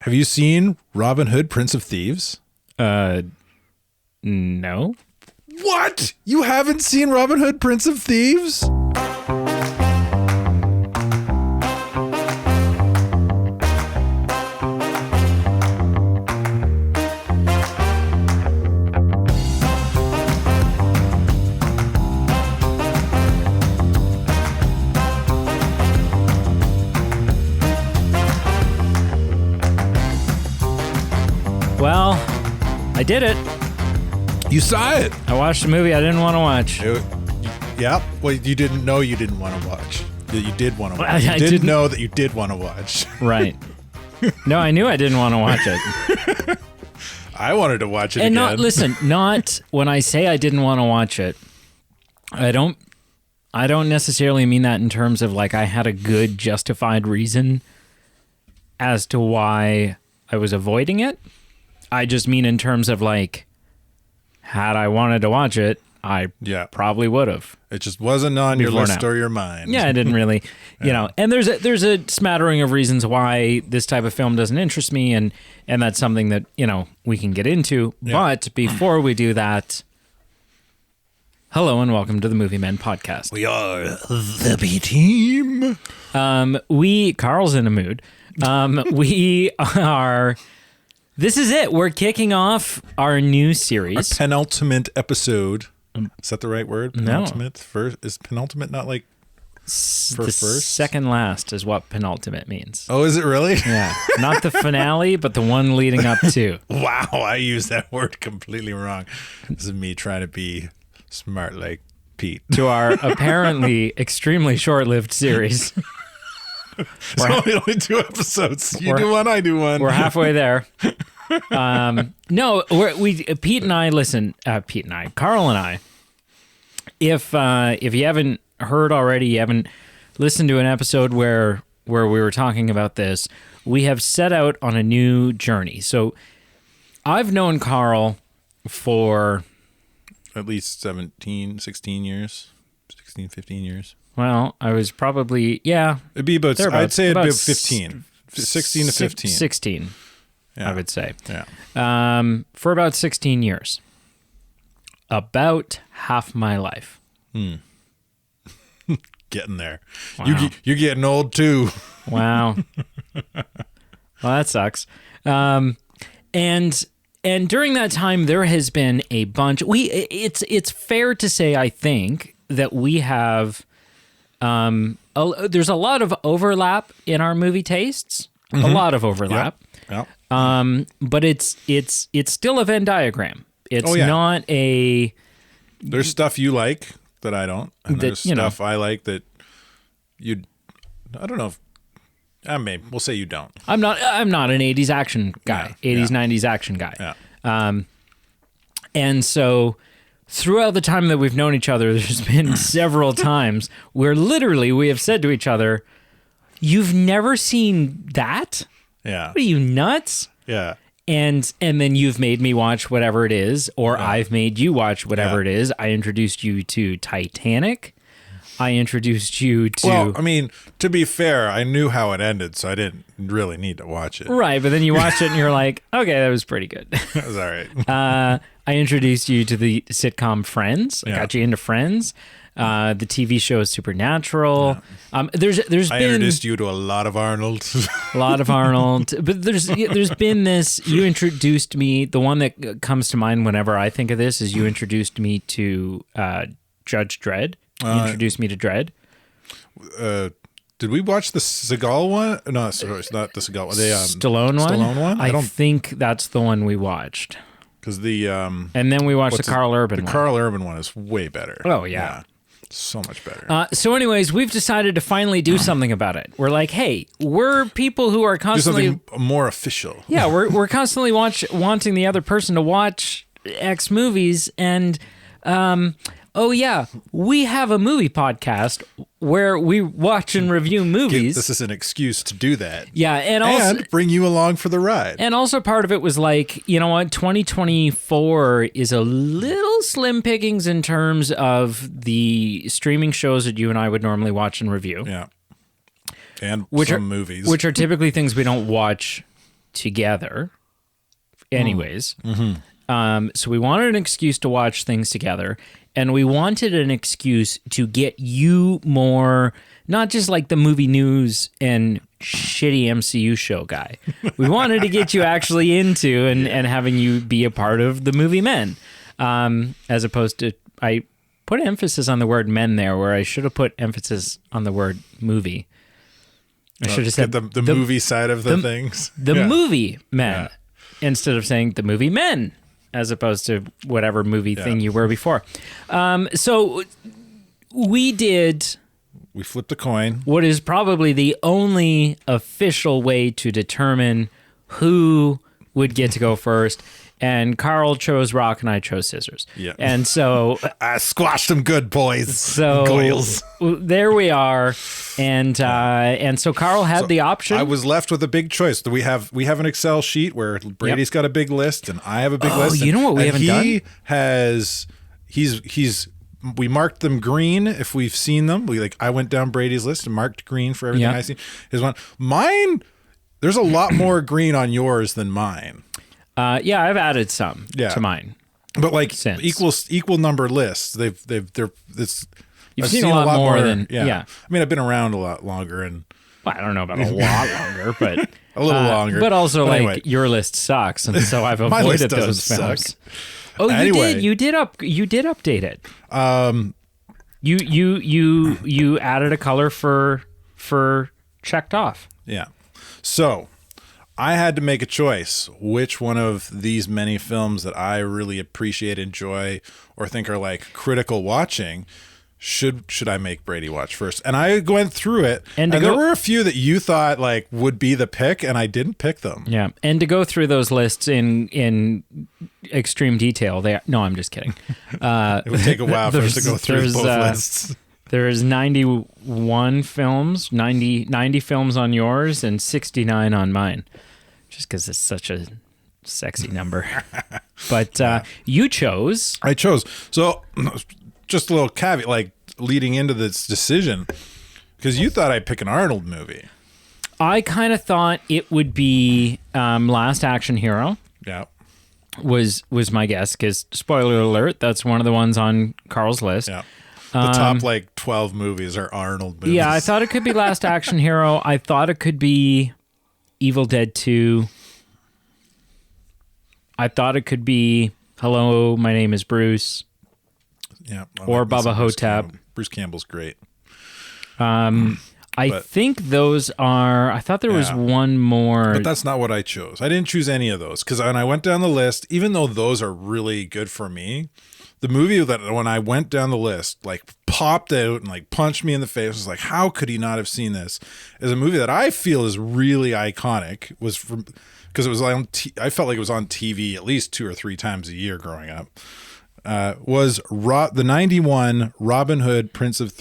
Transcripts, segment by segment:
Have you seen Robin Hood, Prince of Thieves? No. What? You haven't seen Robin Hood, Prince of Thieves? Well, I did it. You saw it. I watched a movie I didn't want to watch. Yeah. Well, you didn't know you didn't want to watch. That you did want to watch. I You didn't didn't- know that you did want to watch. Right. No, I knew I didn't want to watch it. I wanted to watch it And again. not when I say I didn't want to watch it, I don't necessarily mean that in terms of like I had a good justified reason as to why I was avoiding it. I just mean in terms of like, had I wanted to watch it, I probably would have. It just wasn't on your Before list now. or your mind. Yeah, I didn't really, you know. And there's a smattering of reasons why this type of film doesn't interest me, and that's something that we can get into. Yeah. But before we do that, hello and welcome to the Movie Men podcast. We are the B team. Carl's in a mood. We are. This is it. We're kicking off our new series. Our penultimate episode. Is that the right word? No. Penultimate? First, is penultimate not like for The first? second last is what penultimate means. Oh, is it really? Yeah, not the finale, but the one leading up to. Wow, I used that word completely wrong. This is me trying to be smart like Pete. To our apparently extremely short-lived series. It's only 2 episodes. You do one, I do one. We're halfway there. No, Pete and I, Carl and I, if you haven't heard already, you haven't listened to an episode where we were talking about this, we have set out on a new journey. So I've known Carl for At least 16 years. 16, 15 years. Well, I was probably, It'd be about, Thereabouts. I'd say it'd be About 15. 16 to 15. 16, Yeah. I would say. Yeah. For about 16 years. About half my life. Getting there. Wow. You're getting old too. Wow. Well, that sucks. And during that time, there has been a bunch. It's fair to say, I think, that we have. There's a lot of overlap in our movie tastes. A lot of overlap. Yeah. But it's still a Venn diagram. It's not a. There's stuff you like that I don't, and there's stuff I like that you. I don't know if. Maybe we'll say you don't. I'm not an 80s action guy. Yeah, 80s, 90s action guy. Yeah. And so throughout the time that we've known each other, there's been several times where literally we have said to each other, "You've never seen that? Yeah. What are you, nuts?" Yeah. And then you've made me watch whatever it is, or I've made you watch whatever it is. I introduced you to Titanic. I introduced you to... Well, I mean, to be fair, I knew how it ended, so I didn't really need to watch it. Right, but then you watched it and you're like, okay, that was pretty good. That was all right. I introduced you to the sitcom Friends. I Yeah. got you into Friends. The TV show Supernatural. There's I been introduced you to a lot of Arnold. a lot of Arnold, but there's been this. You introduced me. The one that comes to mind whenever I think of this is you introduced me to Judge Dredd. You introduced me to Dredd. Did we watch the Seagal one? No, sorry, it's not the Seagal one. The Stallone one. Stallone one? I think that's the one we watched. Because the And then we watched the Carl Urban the one. Carl Urban one is way better. Oh, yeah. So much better. So anyways, we've decided to finally do something about it. We're like, hey, we're people who are Do constantly... something more official. Yeah, we're constantly wanting the other person to watch X movies, and we have a movie podcast where we watch and review movies. This is an excuse to do that. Yeah, and also bring you along for the ride. and also part of it was like, you know what, 2024 is a little slim pickings in terms of the streaming shows that you and I would normally watch and review. Yeah. And Which some are movies. which are typically things we don't watch together anyways. So we wanted an excuse to watch things together, and we wanted an excuse to get you more, not just like the movie news and shitty MCU show guy. We wanted to get you actually into and having you be a part of the movie men, as opposed to, I put emphasis on the word men there where I should have put emphasis on the word movie. I should have said the movie side of the things. The movie men, instead of saying the movie men, as opposed to whatever movie thing you were before. So we flipped a coin. What is probably the only official way to determine who would get to go first. And Carl chose rock and I chose scissors. Yeah. And so I squashed them good, boys. So Goyles. There we are. And so Carl had the option. I was left with a big choice. We have an Excel sheet where Brady's got a big list and I have a big list. Oh, you know what we haven't done? We marked them green if we've seen them. I went down Brady's list and marked green for everything I seen. His one. Mine, there's a lot more green on yours than mine. I've added some to mine. But equal number lists. You've seen a lot more than I mean, I've been around a lot longer and well, I don't know about a lot longer, but a little longer. But also anyway. Your list sucks, and so I've avoided those films. Suck. Oh, you did update it. You added a color for checked off. Yeah. So I had to make a choice which one of these many films that I really appreciate, enjoy, or think are like critical watching should I make Brady watch first. And I went through it, and there were a few that you thought like would be the pick, and I didn't pick them. Yeah, and to go through those lists in extreme detail, no, I'm just kidding. It would take a while for us to go through both lists. There's 91 films, 90 films on yours, and 69 on mine. Just because it's such a sexy number. But you chose. I chose. So just a little caveat, like leading into this decision, because you thought I'd pick an Arnold movie. I kind of thought it would be Last Action Hero. Yeah. Was my guess, because spoiler alert, that's one of the ones on Carl's list. Yeah. The top 12 movies are Arnold movies. Yeah, I thought it could be Last Action Hero. I thought it could be Evil Dead 2. I thought it could be Hello, My Name is Bruce. Yeah. Or Bubba Hotep. Bruce Campbell's great. I think those are... I thought there was one more... But that's not what I chose. I didn't choose any of those, because when I went down the list, even though those are really good for me, the movie that when I went down the list, like popped out and like punched me in the face, was like, how could he not have seen this? Is a movie that I feel is really iconic. Was from because it was on. I felt like it was on TV at least 2 or 3 times a year growing up. Was the '91 Robin Hood, Prince of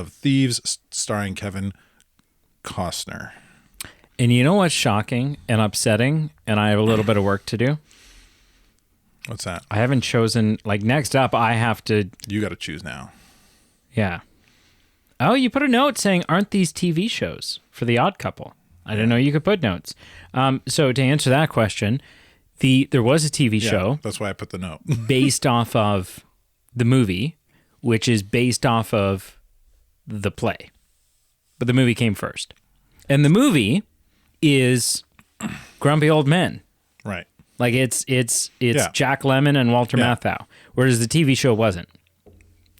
Thieves, starring Kevin Costner. And you know what's shocking and upsetting, and I have a little bit of work to do? What's that? I haven't chosen, like, next up, I have to... You got to choose now. Yeah. Oh, you put a note saying, aren't these TV shows for The Odd Couple? I didn't know you could put notes. So to answer that question, there was a TV show... That's why I put the note. based off of the movie, which is based off of the play. But the movie came first. And the movie is Grumpy Old Men. Right. Like it's Jack Lemmon and Walter Matthau, whereas the TV show wasn't.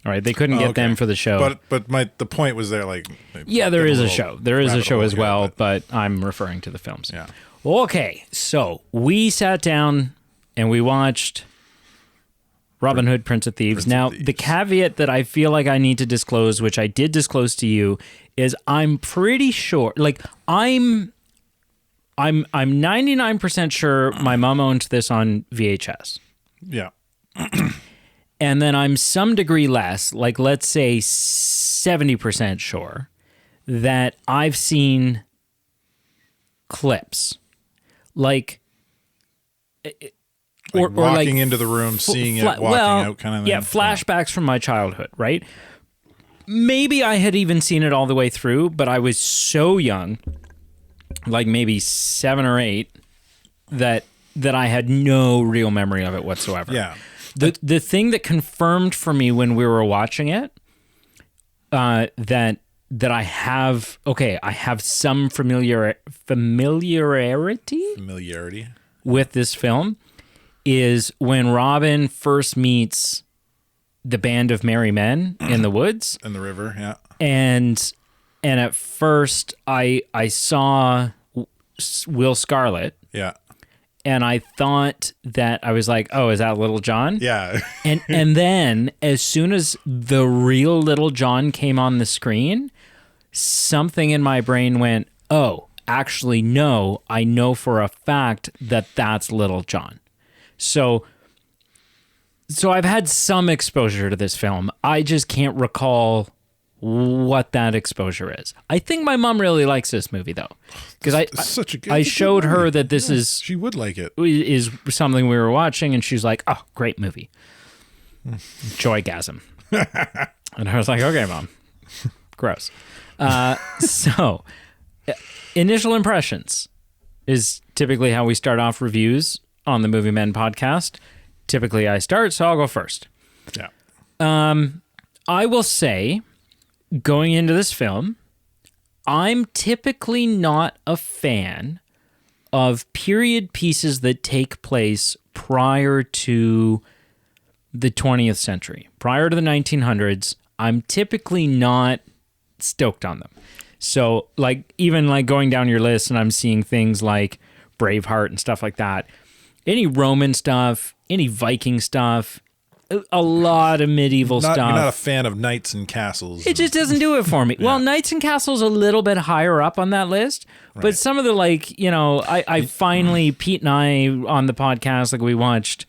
All right, they couldn't get them for the show. But the point was there, like there is a show. There is a show as well, but I'm referring to the films. Yeah. Okay, so we sat down and we watched Robin Hood, Prince of Thieves. The caveat that I feel like I need to disclose, which I did disclose to you, is I'm pretty sure, like I'm 99% sure my mom owned this on VHS. Yeah. And then I'm some degree less, like let's say 70% sure, that I've seen clips. Like walking into the room, seeing it, walking out kind of thing. Yeah, flashbacks from my childhood, right? Maybe I had even seen it all the way through, but I was so young like maybe 7 or 8 that I had no real memory of it whatsoever. Yeah. The thing that confirmed for me when we were watching it, that I have some familiarity with this film is when Robin first meets the band of merry men in the woods. In the river, yeah. And at first I saw Will Scarlet. Yeah. And I thought that I was like, oh, is that Little John? Yeah. and then as soon as the real Little John came on the screen, something in my brain went, oh, actually, no, I know for a fact that that's Little John. So I've had some exposure to this film. I just can't recall what that exposure is. I think my mom really likes this movie though, because I showed her that this is she would like it is something we were watching, and she's like, "Oh, great movie, joygasm," and I was like, "Okay, mom, gross." So, initial impressions is typically how we start off reviews on the Movie Men podcast. Typically, I start, so I'll go first. Yeah. I will say, going into this film, I'm typically not a fan of period pieces that take place prior to the 20th century. Prior to the 1900s, I'm typically not stoked on them. So, even going down your list and I'm seeing things like Braveheart and stuff like that, any Roman stuff, any Viking stuff, a lot of medieval stuff. You're not a fan of knights and castles. It just doesn't do it for me. Yeah. Well, Knights and Castles a little bit higher up on that list, but some of the I finally, Pete and I on the podcast, we watched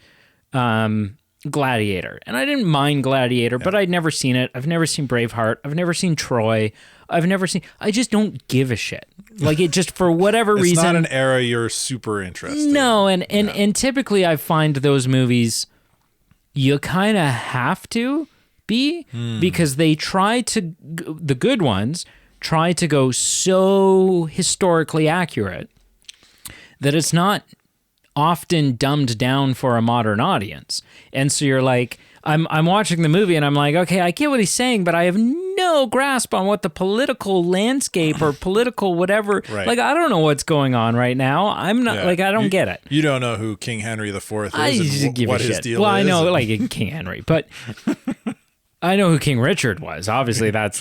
Gladiator, and I didn't mind Gladiator, but I'd never seen it. I've never seen Braveheart. I've never seen Troy. I just don't give a shit. It just, for whatever reason. It's not an era you're super interested in. No, and typically I find those movies, you kind of have to be, because they the good ones try to go so historically accurate that it's not often dumbed down for a modern audience. And so you're like, I'm watching the movie and I'm like, okay, I get what he's saying, but I have no grasp on what the political landscape or political whatever, I don't know what's going on right now. I'm not, I don't get it. You don't know who King Henry IV is and what his deal is. Well, I know, King Henry, but I know who King Richard was. Obviously, that's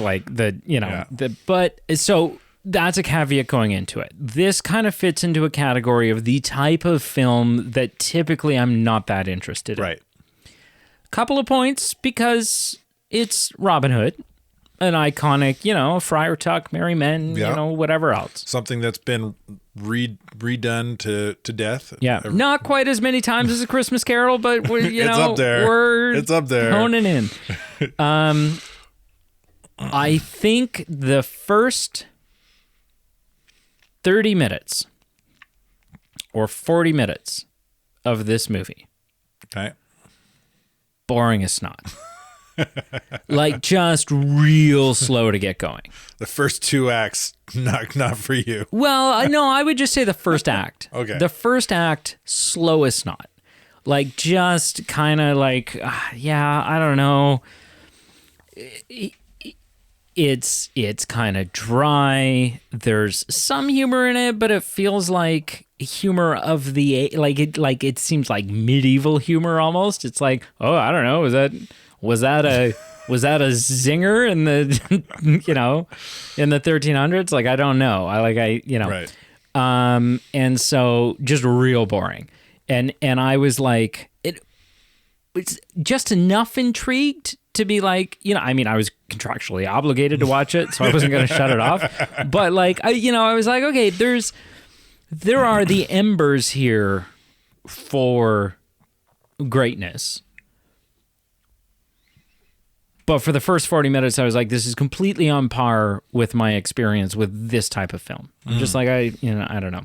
but so that's a caveat going into it. This kind of fits into a category of the type of film that typically I'm not that interested in. Right. Couple of points because it's Robin Hood, an iconic, Friar Tuck, Merry Men, whatever else. Something that's been redone to death. Yeah, not quite as many times as A Christmas Carol, but it's up there. It's up there. Honing in. I think the first 30 minutes or 40 minutes of this movie. Okay. Boring as snot. Just real slow to get going. The first 2 acts, not for you. Well, no, I would just say the first act. Okay. The first act, slow as snot. Just kind of I don't know. It's kind of dry. There's some humor in it, but it feels like humor of the it seems like medieval humor almost. It's like, oh, I don't know, was that a zinger in the in the 1300s? I don't know. Right. And so just real boring. And I was like, it's just enough intrigued to be I was contractually obligated to watch it, so I wasn't going to shut it off. But I was like, okay, there are the embers here for greatness. But for the first 40 minutes, I was like, this is completely on par with my experience with this type of film. Just I don't know.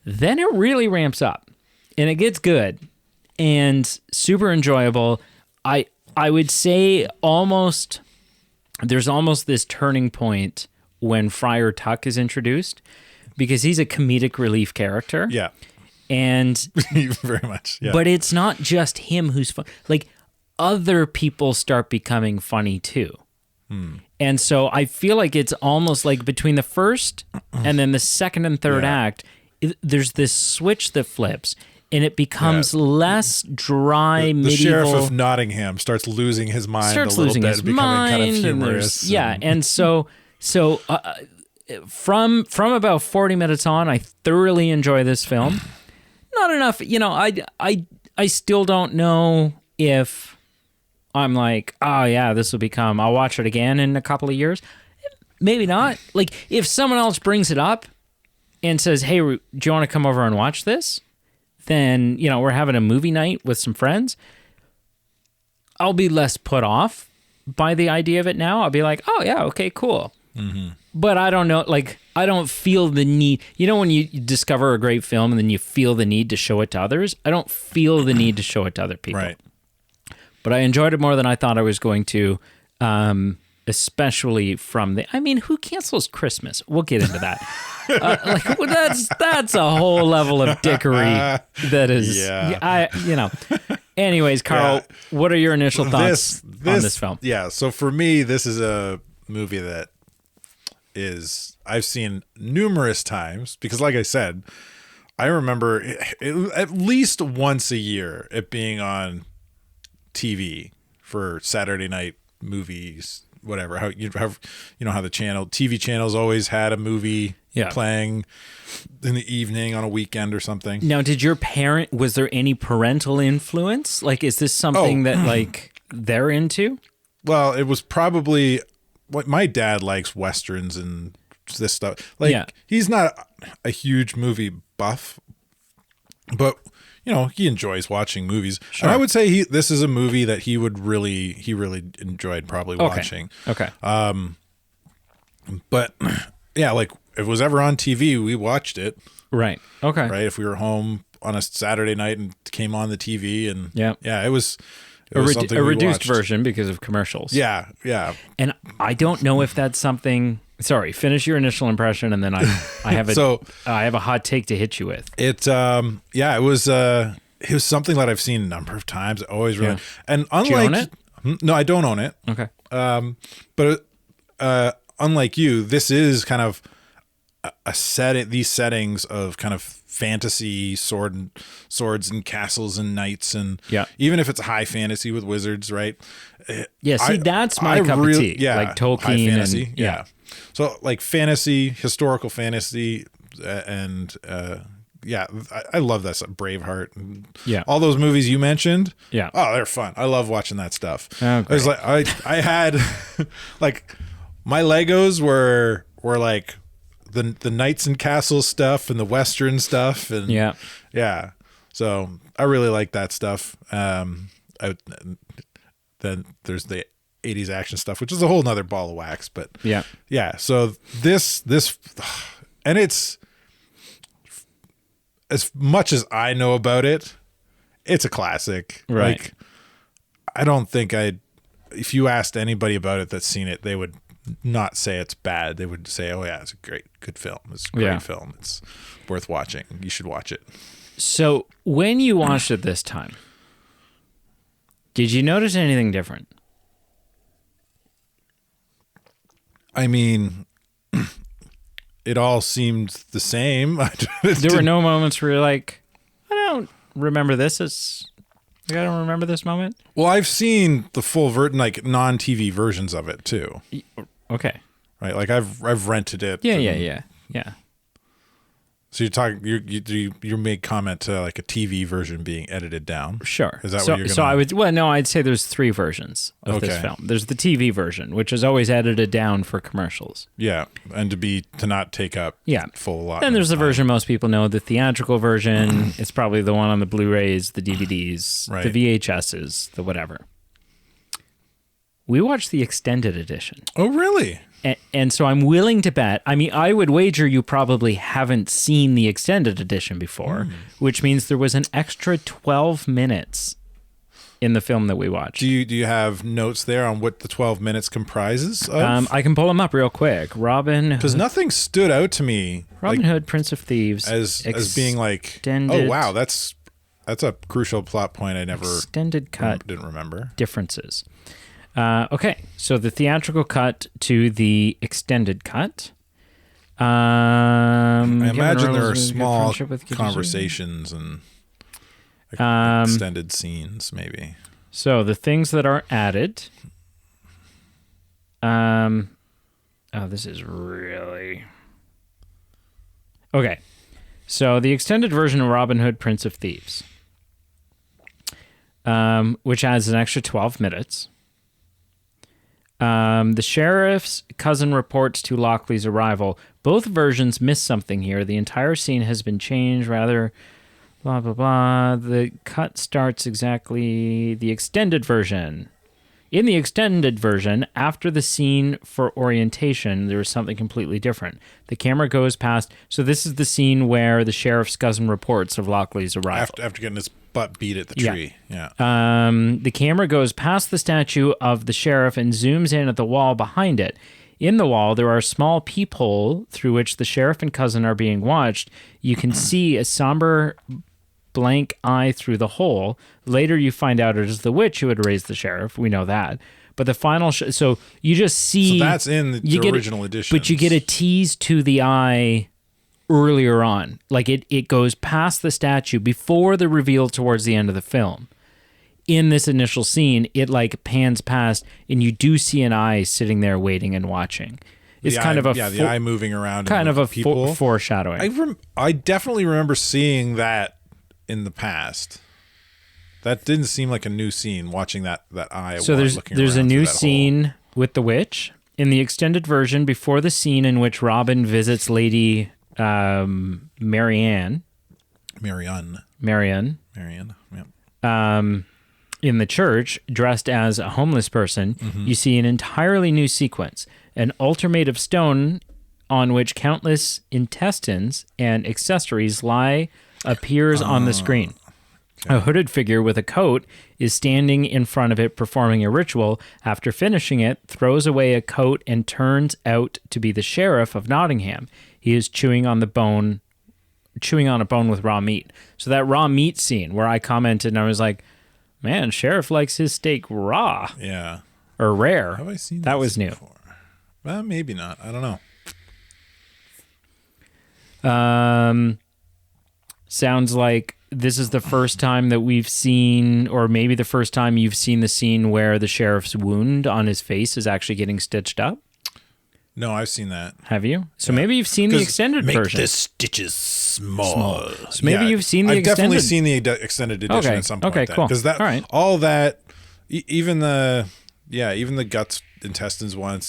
Then it really ramps up and it gets good and super enjoyable. I would say there's almost this turning point when Friar Tuck is introduced, because he's a comedic relief character. Yeah. And very much. Yeah. but it's not just him who's fun. Like, other people start becoming funny too. And so I feel like it's almost like between the first and then the second and third act, there's this switch that flips, and it becomes less dry, the medieval. Sheriff of Nottingham starts losing his mind a little bit, becoming kind of humorous. And so from about 40 minutes on, I thoroughly enjoy this film. Not enough, I still don't know if I'm like, oh yeah, this will become, I'll watch it again in a couple of years. Maybe not. Like, if someone else brings it up and says, hey, do you want to come over and watch this? Then, we're having a movie night with some friends. I'll be less put off by the idea of it now. I'll be like, oh yeah, okay, cool. Mm-hmm. But I don't know, like, I don't feel the need. When you discover a great film and then you feel the need to show it to others? I don't feel the need to show it to other people. Right. But I enjoyed it more than I thought I was going to, especially from who cancels Christmas? We'll get into that. That's a whole level of dickery that is, Anyways, Carl, what are your initial thoughts on this film? Yeah, so for me, this is a movie that I've seen numerous times because, like I said, I remember at least once a year it being on TV for Saturday night movies, whatever. How the TV channels always had a movie playing in the evening on a weekend or something. Now, was there any parental influence? Like, is this something that like they're into? Well, it was probably what my dad likes, westerns and this stuff. Like, he's not a huge movie buff, but he enjoys watching movies. Sure. And I would say this is a movie that he really enjoyed probably watching. Okay. But yeah, like if it was ever on TV, we watched it. Right. Okay. Right. If we were home on a Saturday night and it came on the TV and it was a reduced version because of commercials. Yeah. Yeah. And I don't know if that's something. Sorry, finish your initial impression, and then I have I have a hot take to hit you with. It was something that I've seen a number of times. I always really and unlike, do you own it? No, I don't own it. Okay. But unlike you, this is kind of these settings of kind of fantasy swords and castles and knights and even if it's high fantasy with wizards, right? Yeah, see, that's my cup of tea. Yeah, like Tolkien high fantasy, and yeah. So like fantasy, historical fantasy, and I love that stuff. Braveheart, and all those movies you mentioned. Yeah, oh, they're fun. I love watching that stuff. Oh, I was like, I had like my Legos were like the knights and castles stuff and the western stuff and yeah. So I really like that stuff. Then there's the 80s action stuff, which is a whole nother ball of wax, but yeah. So this, and it's, as much as I know about it, it's a classic. Right. Like, I don't think if you asked anybody about it that's seen it, they would not say it's bad. They would say, oh yeah, it's a good film. It's a great film. It's worth watching. You should watch it. So when you watched it this time, did you notice anything different? I mean, it all seemed the same. There were no moments where you're like, I don't remember this I don't remember this moment. Well, I've seen the full like non-TV versions of it too. Okay. Right, like I've rented it. Yeah. So you're talking, you made comment to like a TV version being edited down. Sure. Is that what you're gonna? So I'd say there's three versions of this film. There's the TV version, which is always edited down for commercials. Yeah, and to not take up full lot. Then there's the version most people know, the theatrical version. It's probably the one on the Blu-rays, the DVDs, the VHSs, the whatever. We watched the extended edition. Oh, really? And so I'm willing to bet, I would wager you probably haven't seen the extended edition before, which means there was an extra 12 minutes in the film that we watched. Do you have notes there on what the 12 minutes comprises of? I can pull them up real quick. Because nothing stood out to me. Robin Hood, Prince of Thieves, as being like, oh wow, that's a crucial plot point I never extended cut didn't remember. differences. Okay, so the theatrical cut to the extended cut. I imagine there are small conversations and extended scenes, maybe. So the things that are added. This is really okay. So the extended version of Robin Hood, Prince of Thieves, which adds an extra 12 minutes. The sheriff's cousin reports to Lockley's arrival. Both versions miss something here. The entire scene has been changed, rather, blah, blah, blah. The cut starts exactly the extended version. In the extended version, after the scene for orientation, there is something completely different. The camera goes past. So this is the scene where the sheriff's cousin reports of Lockley's arrival. After getting his butt beat at the tree. Yeah. The camera goes past the statue of the sheriff and zooms in at the wall behind it. In the wall, there are a small peephole through which the sheriff and cousin are being watched. You can see a somber blank eye through the hole. Later, you find out it is the witch who had raised the sheriff. We know that. But the final... so you just see... So that's in the original edition. But you get a tease to the eye earlier on. Like it goes past the statue before the reveal towards the end of the film. In this initial scene, it like pans past and you do see an eye sitting there waiting and watching. It's kind of a... the eye moving around. Kind of a foreshadowing. I definitely remember seeing that in the past. That didn't seem like a new scene, watching that eye. So there's a new scene with the witch. In the extended version, before the scene in which Robin visits Lady Marianne, yeah. In the church, dressed as a homeless person, you see an entirely new sequence. An altar made of stone on which countless intestines and accessories lie appears on the screen. Okay. A hooded figure with a coat is standing in front of it performing a ritual. After finishing it, throws away a coat and turns out to be the sheriff of Nottingham. He is chewing on a bone with raw meat. So that raw meat scene where I commented and I was like, man, sheriff likes his steak raw. Yeah. Or rare. Have I seen that was new. Before? Well, maybe not. I don't know. Sounds like this is the first time that we've seen, or maybe the first time you've seen the scene where the sheriff's wound on his face is actually getting stitched up. No, I've seen that. Have you? So maybe you've seen the extended version. Make the stitches small. So maybe you've seen the extended. I've definitely seen the extended edition at some point. Okay, cool. Because all that, even the guts, intestines one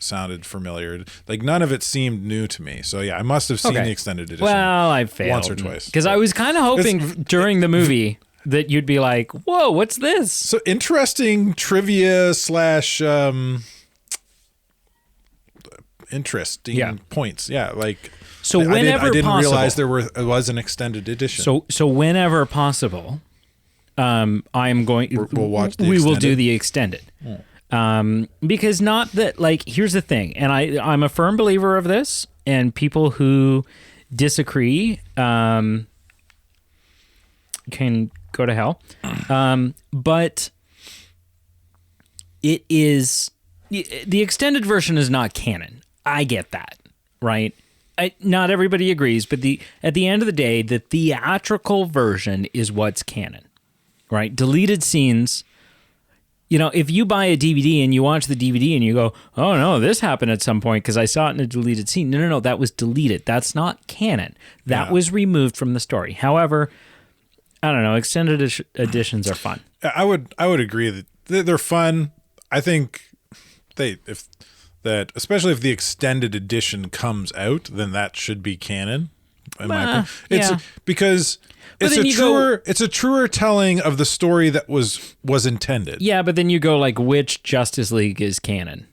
sounded familiar. Like none of it seemed new to me. So yeah, I must have seen the extended edition. Well, I failed once or twice because I was kind of hoping during the movie that you'd be like, "Whoa, what's this?" So interesting trivia / interesting points. Yeah, like so. Whenever I didn't possible, realize there was an extended edition. So whenever possible, I am going. We'll watch. We will do the extended. Because not that, like, here's the thing, and I'm a firm believer of this, and people who disagree can go to hell. But it is, the extended version is not canon. I get that, right? Not everybody agrees, but at the end of the day, the theatrical version is what's canon, right? Deleted scenes. You know, if you buy a DVD and you watch the DVD and you go, oh no, this happened at some point because I saw it in a deleted scene. No, that was deleted. That's not canon. That was removed from the story. However, I don't know, extended editions are fun. I would agree that they're fun. I think especially if the extended edition comes out, then that should be canon. Because it's a truer telling of the story that was intended. Yeah, but then you go like, which Justice League is canon?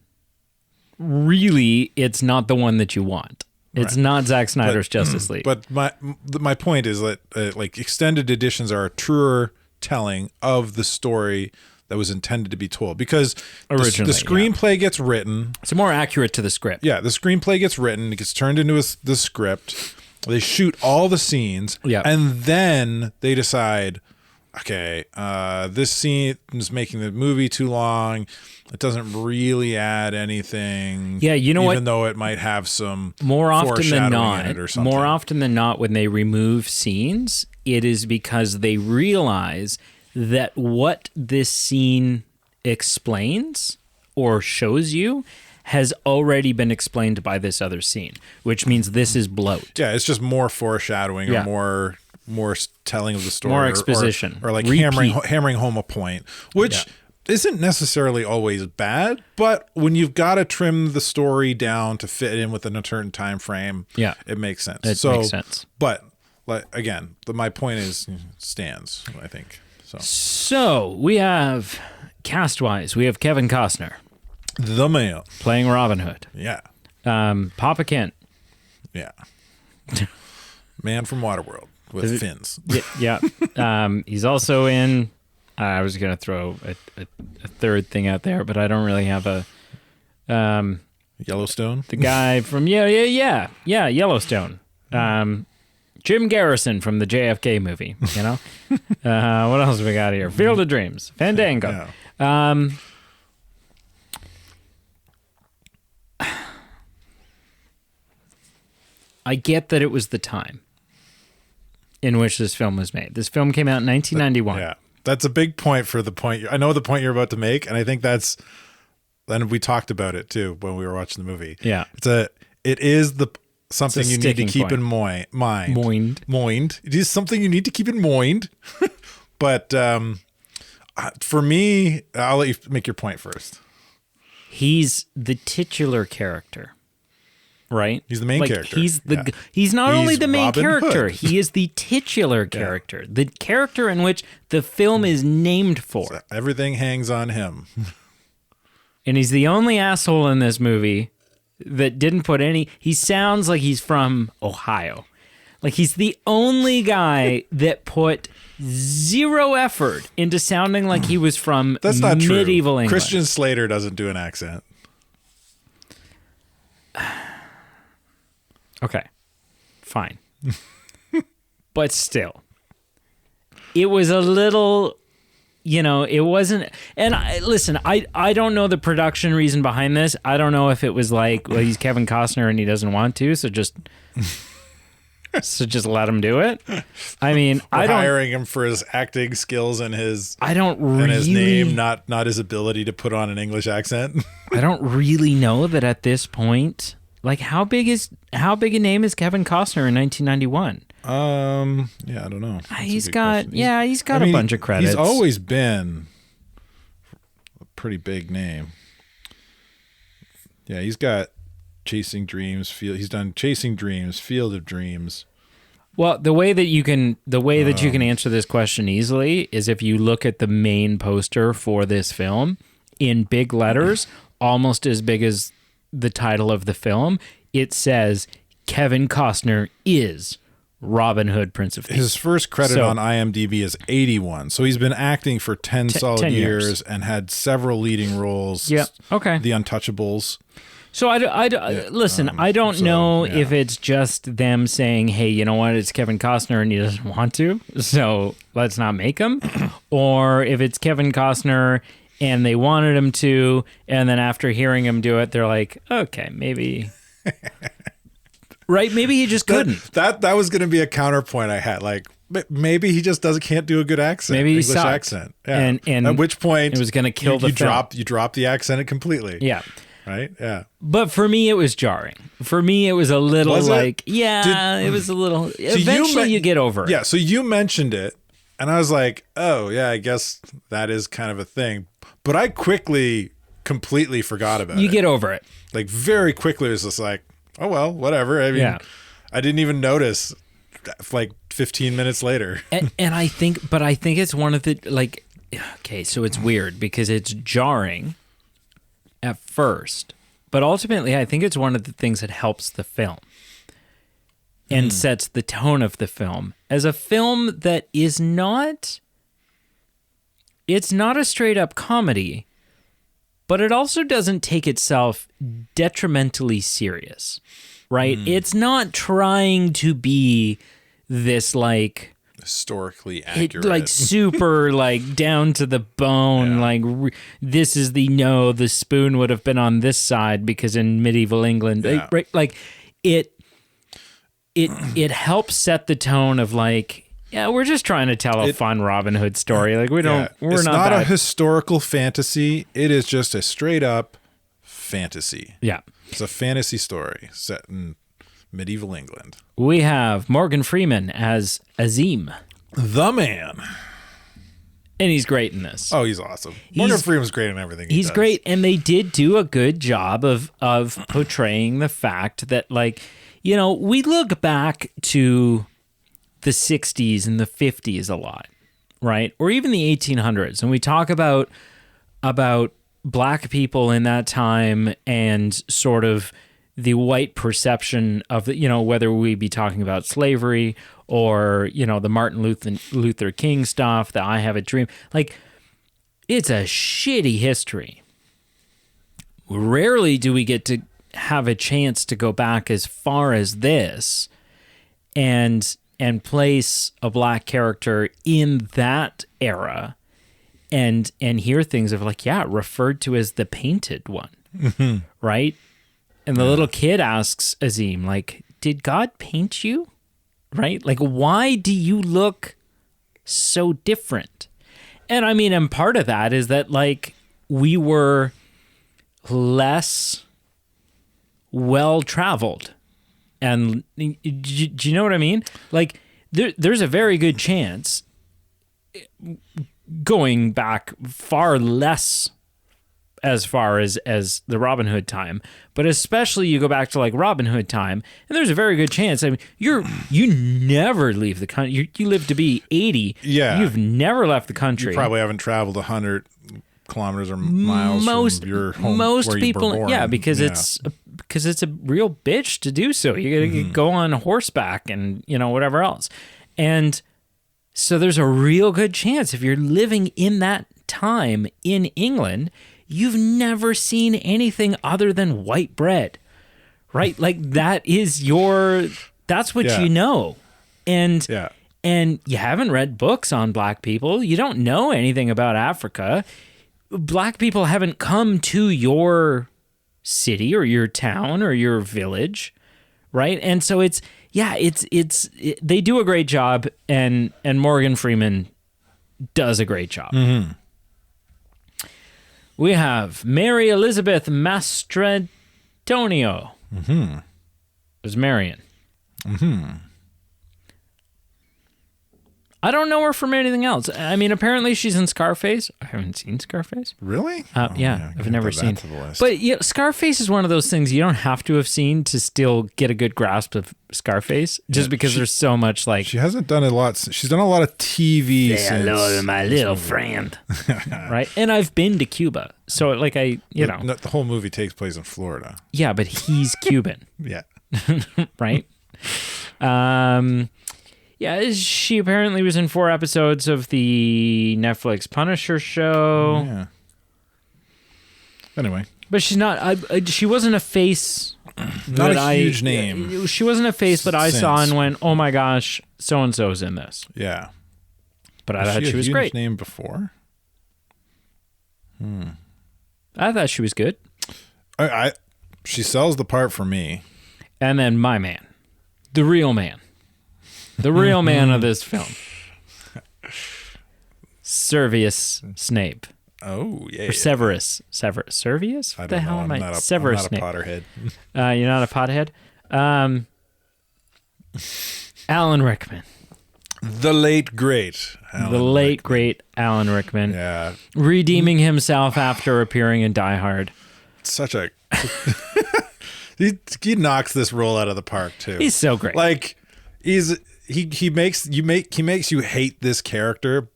Really, it's not the one that you want. It's not Zack Snyder's Justice League. But my point is that like extended editions are a truer telling of the story that was intended to be told, because Originally, the screenplay gets written. It's more accurate to the script. Yeah, the screenplay gets written, it gets turned into the script. They shoot all the scenes, and then they decide, okay, this scene is making the movie too long. It doesn't really add anything. Yeah, you know what? Even though it might have some more often than not, in it or something. more often than not, when they remove scenes, it is because they realize that what this scene explains or shows you has already been explained by this other scene, which means this is bloat. Yeah, it's just more foreshadowing or more telling of the story, more exposition, or like hammering home a point, which isn't necessarily always bad. But when you've got to trim the story down to fit in within a certain time frame, it makes sense. It makes sense. But again, my point stands, I think. So we have cast-wise, we have Kevin Costner, the man, playing Robin Hood. Yeah. Papa Kent. Yeah. Man from Waterworld with fins. Yeah. He's also in. I was going to throw a third thing out there, but I don't really have a. Yellowstone. The guy from Yellowstone. Jim Garrison from the JFK movie. You know. What else we got here? Field of Dreams. Fandango. Yeah. I get that it was the time in which this film was made. This film came out in 1991. Yeah. That's a big point for the point. I know the point you're about to make, and I think and we talked about it too when we were watching the movie. Yeah. It is something you need to keep in mind. Mind. It is something you need to keep in mind. But for me, I'll let you make your point first. He's the titular character. Right? He's the main character. He's not only the main Robin character, Hood. he is the titular character. The character in which the film is named for. So everything hangs on him. And he's the only asshole in this movie that didn't put any. He sounds like he's from Ohio. Like he's the only guy that put zero effort into sounding like he was from That's not medieval true. England. Christian Slater doesn't do an accent. Okay, fine. But still, it was a little, it wasn't. And listen, I don't know the production reason behind this. I don't know if it was like, well, he's Kevin Costner and he doesn't want to, so just let him do it. I mean, I don't hiring him for his acting skills and his his name, not his ability to put on an English accent. I don't really know that at this point. Like, how big a name is Kevin Costner in 1991? Yeah, I don't know. He's got a bunch of credits. He's always been a pretty big name. Yeah, he's got Chasing Dreams. He's done Chasing Dreams, Field of Dreams. Well, the way that you can answer this question easily is if you look at the main poster for this film in big letters, almost as big as the title of the film, it says Kevin Costner is Robin Hood, Prince of Thieves. His first credit on IMDb is 81. So he's been acting for 10 solid years and had several leading roles. Yeah. Okay. The Untouchables. So listen, I don't know if it's just them saying, hey, you know what, it's Kevin Costner and he doesn't want to, so let's not make him. Or if it's Kevin Costner and they wanted him to, and then after hearing him do it, they're like, okay, maybe... Right? Maybe he just couldn't. That was going to be a counterpoint I had. Like, maybe he just can't do a good accent. Maybe he English sucked. accent. Yeah. And at which point it was going to kill the film. You drop the accent completely. Yeah. Right? Yeah. But for me, it was jarring. For me, it was a little it was a little... Eventually, you get over it. Yeah, so you mentioned it, and I was like, oh, yeah, I guess that is kind of a thing. But I completely forgot about it. You get over it. Like, very quickly, it was just like, oh, well, whatever. I mean, I didn't even notice like 15 minutes later. and I think it's one of the, like, okay, so it's weird because it's jarring at first, but ultimately I think it's one of the things that helps the film and sets the tone of the film as a film that is not it's not a straight up comedy, but it also doesn't take itself detrimentally serious, right? It's not trying to be this like historically accurate, like super like down to the bone. Like this is the spoon would have been on this side because in medieval England, right? Like it helps set the tone of like. Yeah, we're just trying to tell a fun Robin Hood story. Like we're it's not a historical fantasy. It is just a straight up fantasy. Yeah. It's a fantasy story set in medieval England. We have Morgan Freeman as Azim. The man. And he's great in this. Oh, he's awesome. Morgan Freeman's great in everything he does. He's great, and they did do a good job of portraying the fact that, like, you know, we look back to the 60s and the 50s a lot, right? Or even the 1800s. And we talk about black people in that time and sort of the white perception of the, you know, whether we be talking about slavery or, you know, the Martin Luther King stuff, the I Have a Dream. Like, it's a shitty history. Rarely do we get to have a chance to go back as far as this and place a black character in that era and hear things of like, referred to as the painted one, right? And the little kid asks Azim, like, did God paint you? Right? Like, why do you look so different? And I mean, and part of that is that, like, we were less well-traveled. And do you know what I mean? Like, there's a very good chance, going back far less as far as the Robin Hood time, but especially you go back to like Robin Hood time, and there's a very good chance. I mean, you never leave the country. You live to be 80. Yeah, you've never left the country. You probably haven't traveled 100 kilometers or miles from your home. Most where people, you were born. yeah, because it's a real bitch to do so. You got to go on horseback and, you know, whatever else. And so there's a real good chance if you're living in that time in England, you've never seen anything other than white bread, right? Like that's what you know. And you haven't read books on black people. You don't know anything about Africa. Black people haven't come to your city or your town or your village, right? And so they do a great job, and Morgan Freeman does a great job. Mm-hmm. We have Mary Elizabeth Mastrantonio. Mm-hmm. There's Marion. Mm-hmm. I don't know her from anything else. I mean, apparently she's in Scarface. I haven't seen Scarface. Really? Yeah, I've never seen. But yeah, Scarface is one of those things you don't have to have seen to still get a good grasp of Scarface, just because there's so much like. She hasn't done a lot. She's done a lot of TV. Say hello to my little friend, right? And I've been to Cuba, so like the whole movie takes place in Florida. Yeah, but he's Cuban. Yeah. Right. Yeah, she apparently was in 4 episodes of the Netflix Punisher show. Yeah. Anyway. But she's not... she wasn't a face... Not a huge name. She wasn't a face that I saw and went, oh my gosh, so-and-so's in this. Yeah. But I thought she was great. Huge name before? I thought she was good. She sells the part for me. And then my man. The real man. The real man of this film. Servius Snape. Oh, yeah. Or Severus. Servius? What the hell am I? Severus Snape. I'm not a Potterhead. You're not a pothead? Alan Rickman. The late, great Alan Rickman. Yeah. Redeeming himself after appearing in Die Hard. Such a... he knocks this role out of the park, too. He's so great. Like, he makes you hate this character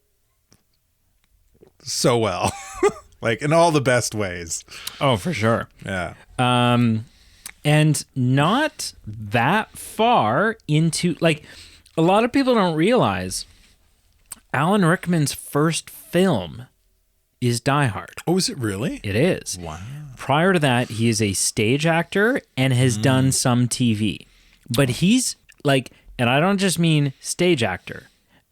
so well. Like, in all the best ways. Oh, for sure. Yeah. And not that far into, like, a lot of people don't realize Alan Rickman's first film is Die Hard. Oh, is it really? It is. Wow. Prior to that, he is a stage actor and has done some TV. But he's like, and I don't just mean stage actor.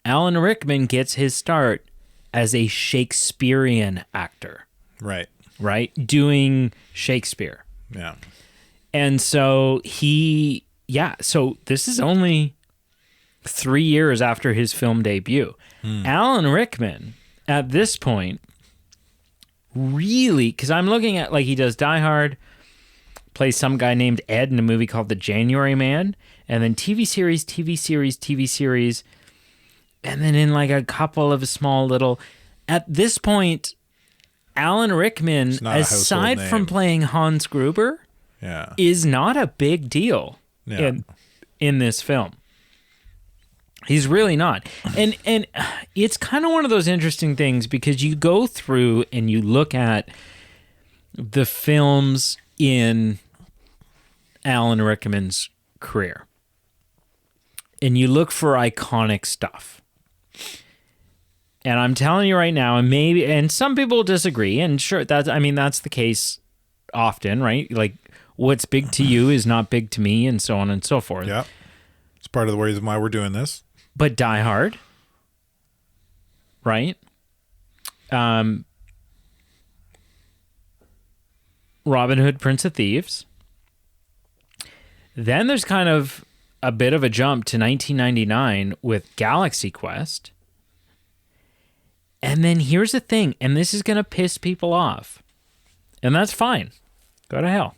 Alan Rickman gets his start as a Shakespearean actor. Right. Right? Doing Shakespeare. Yeah. And so so this is only 3 years after his film debut. Alan Rickman, at this point, really, because I'm looking at, like, he does Die Hard, plays some guy named Ed in a movie called The January Man, and then TV series, and then in like a couple of small little... At this point, Alan Rickman, aside from playing Hans Gruber, is not a big deal in this film. He's really not. And it's kind of one of those interesting things because you go through and you look at the films in Alan Rickman's career. And you look for iconic stuff. And I'm telling you right now, and some people disagree, and sure, that's the case often, right? Like, what's big to you is not big to me, and so on and so forth. Yeah. It's part of the reason why we're doing this. But Die Hard, right? Robin Hood, Prince of Thieves. Then there's kind of a bit of a jump to 1999 with Galaxy Quest. And then here's the thing, and this is going to piss people off. And that's fine. Go to hell.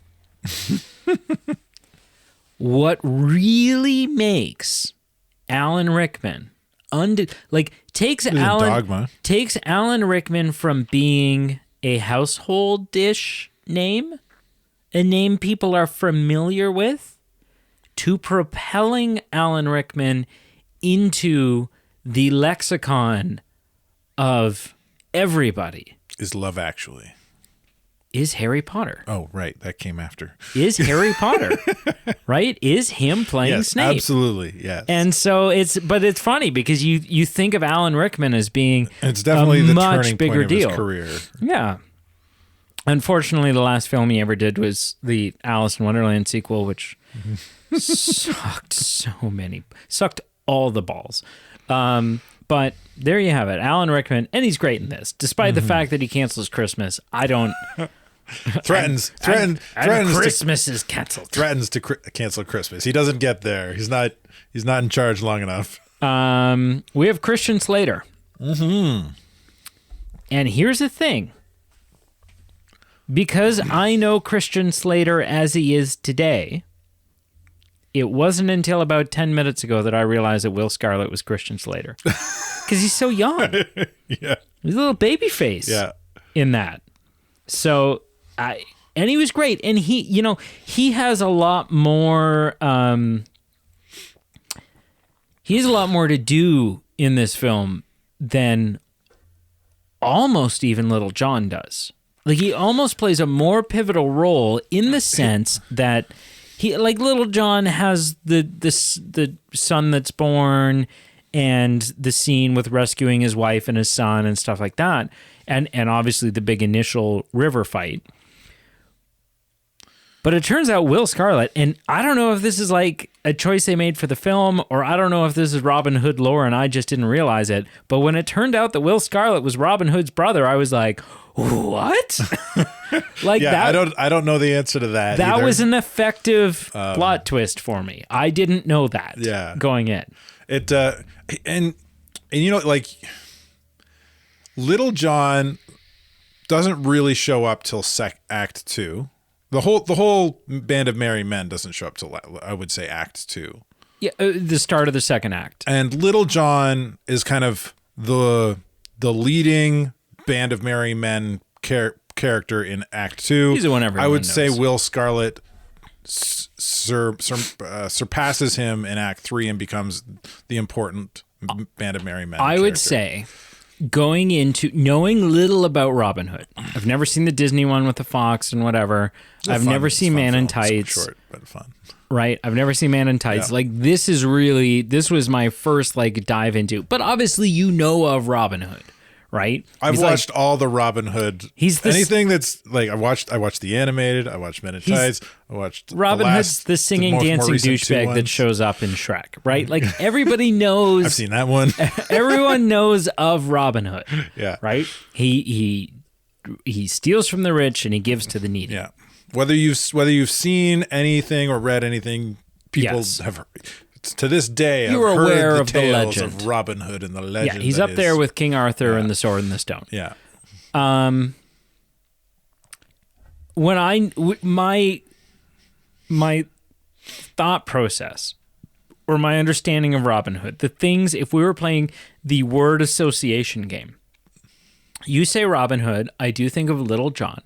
What really makes Alan Rickman takes Alan Rickman from being a household-ish name, a name people are familiar with, to propelling Alan Rickman into the lexicon of everybody. Is Love Actually. Is Harry Potter. Oh, right. That came after. Is Harry Potter. Right? Is him playing Snape. Absolutely, yes. And so it's funny because you think of Alan Rickman as being it's definitely the much turning bigger point deal. Of his career. Yeah. Unfortunately, the last film he ever did was the Alice in Wonderland sequel, which sucked all the balls. But there you have it. Alan Rickman, and he's great in this. Despite the fact that he cancels Christmas, I don't... Threatens Christmas is canceled. Threatens to cancel Christmas. He doesn't get there. He's not in charge long enough. We have Christian Slater. Mm-hmm. And here's the thing. Because I know Christian Slater as he is today, it wasn't until about 10 minutes ago that I realized that Will Scarlet was Christian Slater. Because he's so young. Yeah. He's a little baby face in that. So, and he was great. And he has a lot more, he has a lot more to do in this film than almost even Little John does. Like, he almost plays a more pivotal role in the sense that he, like, Little John has the son that's born and the scene with rescuing his wife and his son and stuff like that. And obviously the big initial river fight. But it turns out Will Scarlet, and I don't know if this is like a choice they made for the film, or I don't know if this is Robin Hood lore and I just didn't realize it. But when it turned out that Will Scarlet was Robin Hood's brother, I was like, what? Like, yeah, that, I don't know the answer to that. That either. was an effective plot twist for me. I didn't know that. Going in. It and like, Little John doesn't really show up till Act 2. The whole band of merry men doesn't show up till, I would say, Act 2. Yeah, the start of the second act. And Little John is kind of the leading band of merry men character in Act 2. He's the one everyone I would knows. say Will Scarlet surpasses him in Act 3 and becomes the important band of merry men. I would say, going into knowing little about Robin Hood, I've never seen the Disney one with the fox and whatever. I've never seen Man in Tights. Short but fun. Right, I've never seen Man in Tights. Yeah. Like, this was my first like dive into. But obviously, you know of Robin Hood, right? I've He's watched all the Robin Hood. He's the anything that's like I watched the animated. I watched Men in Tights. I watched Robin Hood's the singing, dancing douchebag that shows up in Shrek, right? Like everybody knows. I've seen that one. Everyone knows of Robin Hood. Yeah. Right? He steals from the rich and he gives to the needy. Yeah. Whether you've seen anything or read anything, people Yes. have to this day You have are aware heard the of the tales legend. of Robin Hood and the legend. Yeah, he's that up there is- with King Arthur and the Sword and the Stone. Yeah. When my thought process or my understanding of Robin Hood, the things, if we were playing the word association game, you say Robin Hood, I do think of Little John.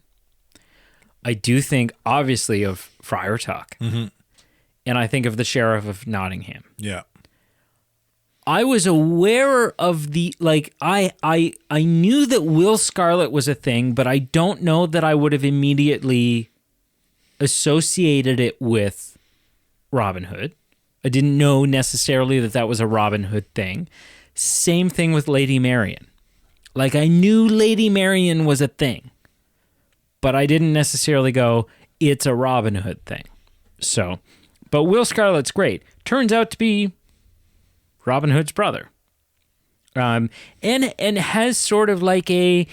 I do think, obviously, of Friar Tuck. Mm-hmm. And I think of the Sheriff of Nottingham. Yeah. I was aware of I knew that Will Scarlet was a thing, but I don't know that I would have immediately associated it with Robin Hood. I didn't know necessarily that that was a Robin Hood thing. Same thing with Lady Marian. Like, I knew Lady Marian was a thing, but I didn't necessarily go, it's a Robin Hood thing. So, but Will Scarlet's great. Turns out to be Robin Hood's brother. And has sort of like he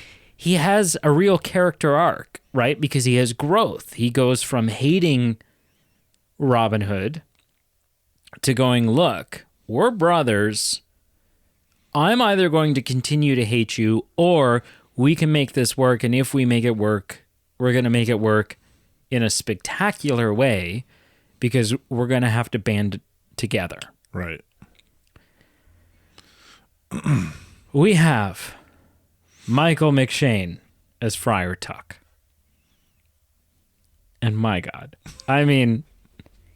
has a real character arc, right? Because he has growth. He goes from hating Robin Hood to going, look, we're brothers. I'm either going to continue to hate you or we can make this work. And if we make it work, we're going to make it work in a spectacular way because we're going to have to band together. Right. We have Michael McShane as Friar Tuck. And my God, I mean,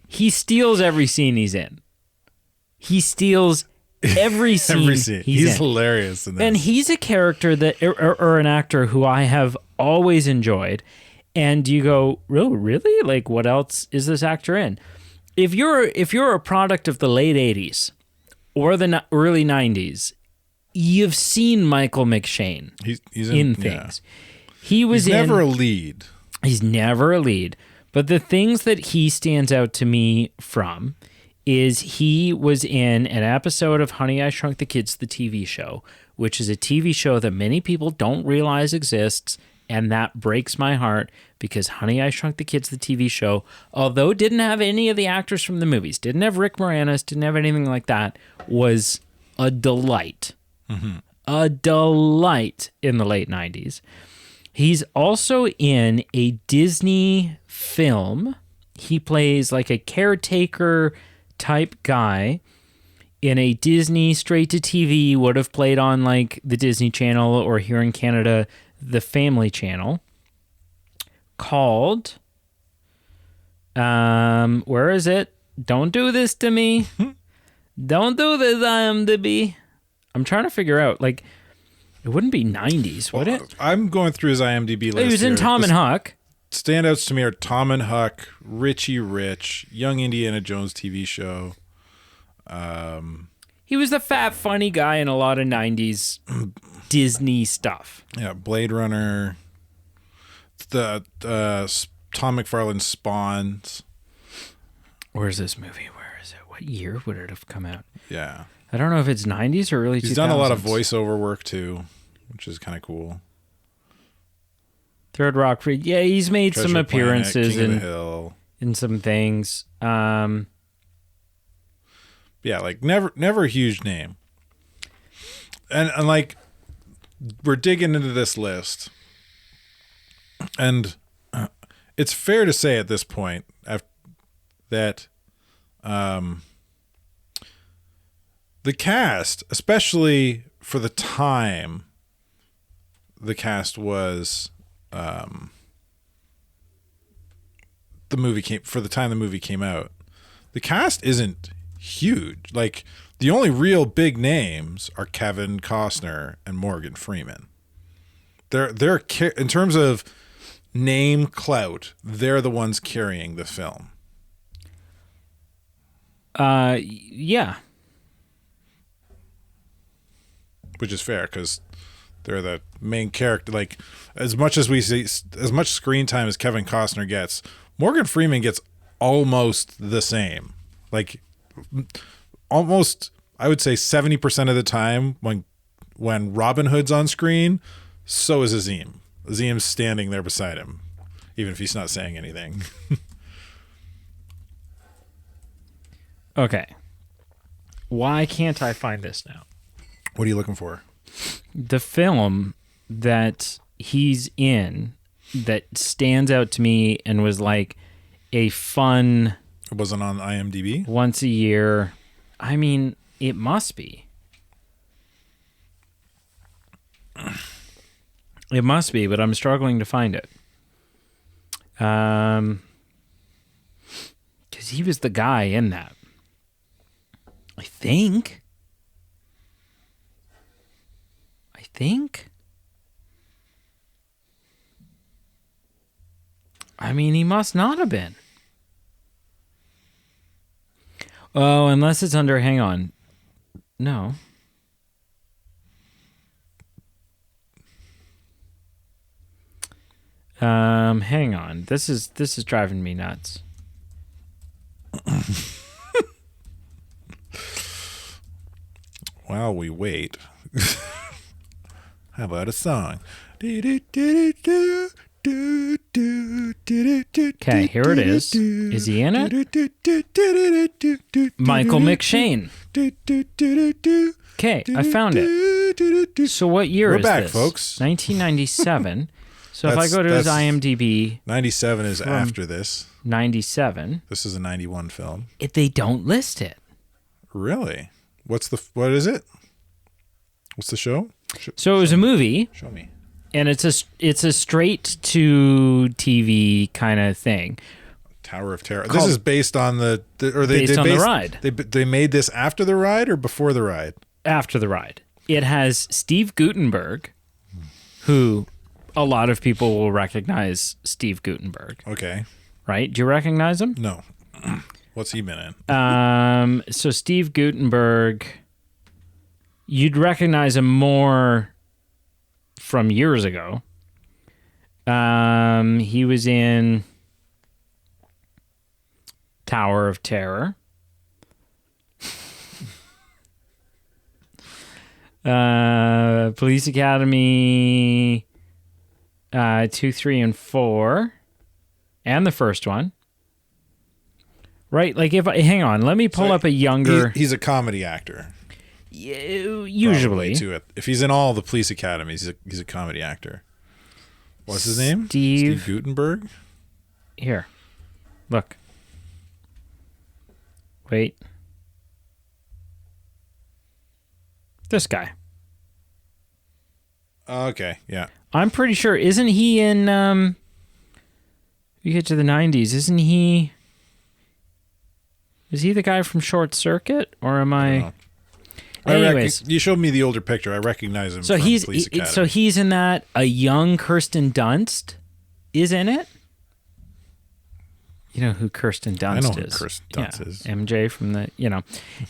he steals every scene he's in. He steals every scene, He's in. hilarious in this. And he's a character that, or an actor who I have always enjoyed. And you go, oh, really? Like, what else is this actor in? If you're a product of the late 80s or the early 90s, you've seen Michael McShane he's in things. Yeah. He's never a lead. He's never a lead. But the things that he stands out to me from is he was in an episode of Honey, I Shrunk the Kids, the TV show, which is a TV show that many people don't realize exists. And that breaks my heart because Honey, I Shrunk the Kids, the TV show, although it didn't have any of the actors from the movies, didn't have Rick Moranis, didn't have anything like that, was a delight. Mm-hmm. A delight in the late 90s. He's also in a Disney film. He plays like a caretaker type guy in a Disney straight to TV, would have played on like the Disney Channel or here in Canada, the Family Channel, called, where is it? Don't do this to me. Don't do this, IMDb. I'm trying to figure out, like, it wouldn't be 90s, would it? I'm going through his IMDb list. He was in here. Tom and Huck. Standouts to me are Tom and Huck, Richie Rich, Young Indiana Jones TV show. He was the fat, funny guy in a lot of 90s Disney stuff. Yeah, Blade Runner. The Tom McFarlane Spawns. Where's this movie? Where is it? What year would it have come out? Yeah. I don't know if it's 90s or early 2000s. He's done a lot of voiceover work too, which is kind of cool. Third Rock Free. Yeah, he's made Treasure some appearances Planet, King of the Hill. in some things. Yeah, like never a huge name. And like we're digging into this list. And it's fair to say at this point that the cast, especially for the time the cast was the movie came out, the cast isn't huge. Like the only real big names are Kevin Costner and Morgan Freeman. They're in terms of name clout, they're the ones carrying the film. Yeah. Which is fair because They're the main character. Like, as much as we see, as much screen time as Kevin Costner gets, Morgan Freeman gets almost the same. Like, almost, I would say 70% of the time when Robin Hood's on screen, so is Azim. Azim's standing there beside him, even if he's not saying anything. Okay. Why can't I find this now? What are you looking for? The film that he's in that stands out to me and was like a fun... It wasn't on IMDb? Once a year. I mean, it must be. It must be, but I'm struggling to find it. Because he was the guy in that. I think. I mean, he must not have been. Oh, unless it's under, hang on. No. Hang on. This is driving me nuts. While we wait, how about a song? Okay, here it is. Is he in it? Michael McShane. Okay, I found it. So what year We're is back, this? folks. 1997. So if I go to his IMDb, 97 is after this. 97. This is a 91 film. They don't list it. Really? What is it? What's the show? So it was a movie. Show me. And it's a straight to TV kind of thing. Tower of Terror. This is based on the ride. They made this after the ride or before the ride? After the ride. It has Steve Guttenberg, who a lot of people will recognize Steve Guttenberg. Okay. Right? Do you recognize him? No. What's he been in? So Steve Guttenberg, you'd recognize him more from years ago. He was in Tower of Terror. Police Academy 2, 3, and 4. And the first one. Right? Like, hang on, let me pull up a younger... He's a comedy actor. Usually. Too. If he's in all the police academies, he's a comedy actor. What's his name? Steve Guttenberg? Here. Look. Wait. This guy. Okay, yeah. I'm pretty sure, isn't he in... you get to the 90s, isn't he... Is he the guy from Short Circuit, or am I? Anyways, you showed me the older picture. I recognize him. So from Police Academy. So he's in that. A young Kirsten Dunst is in it. You know who Kirsten Dunst is? I know who Kirsten Dunst is. MJ from the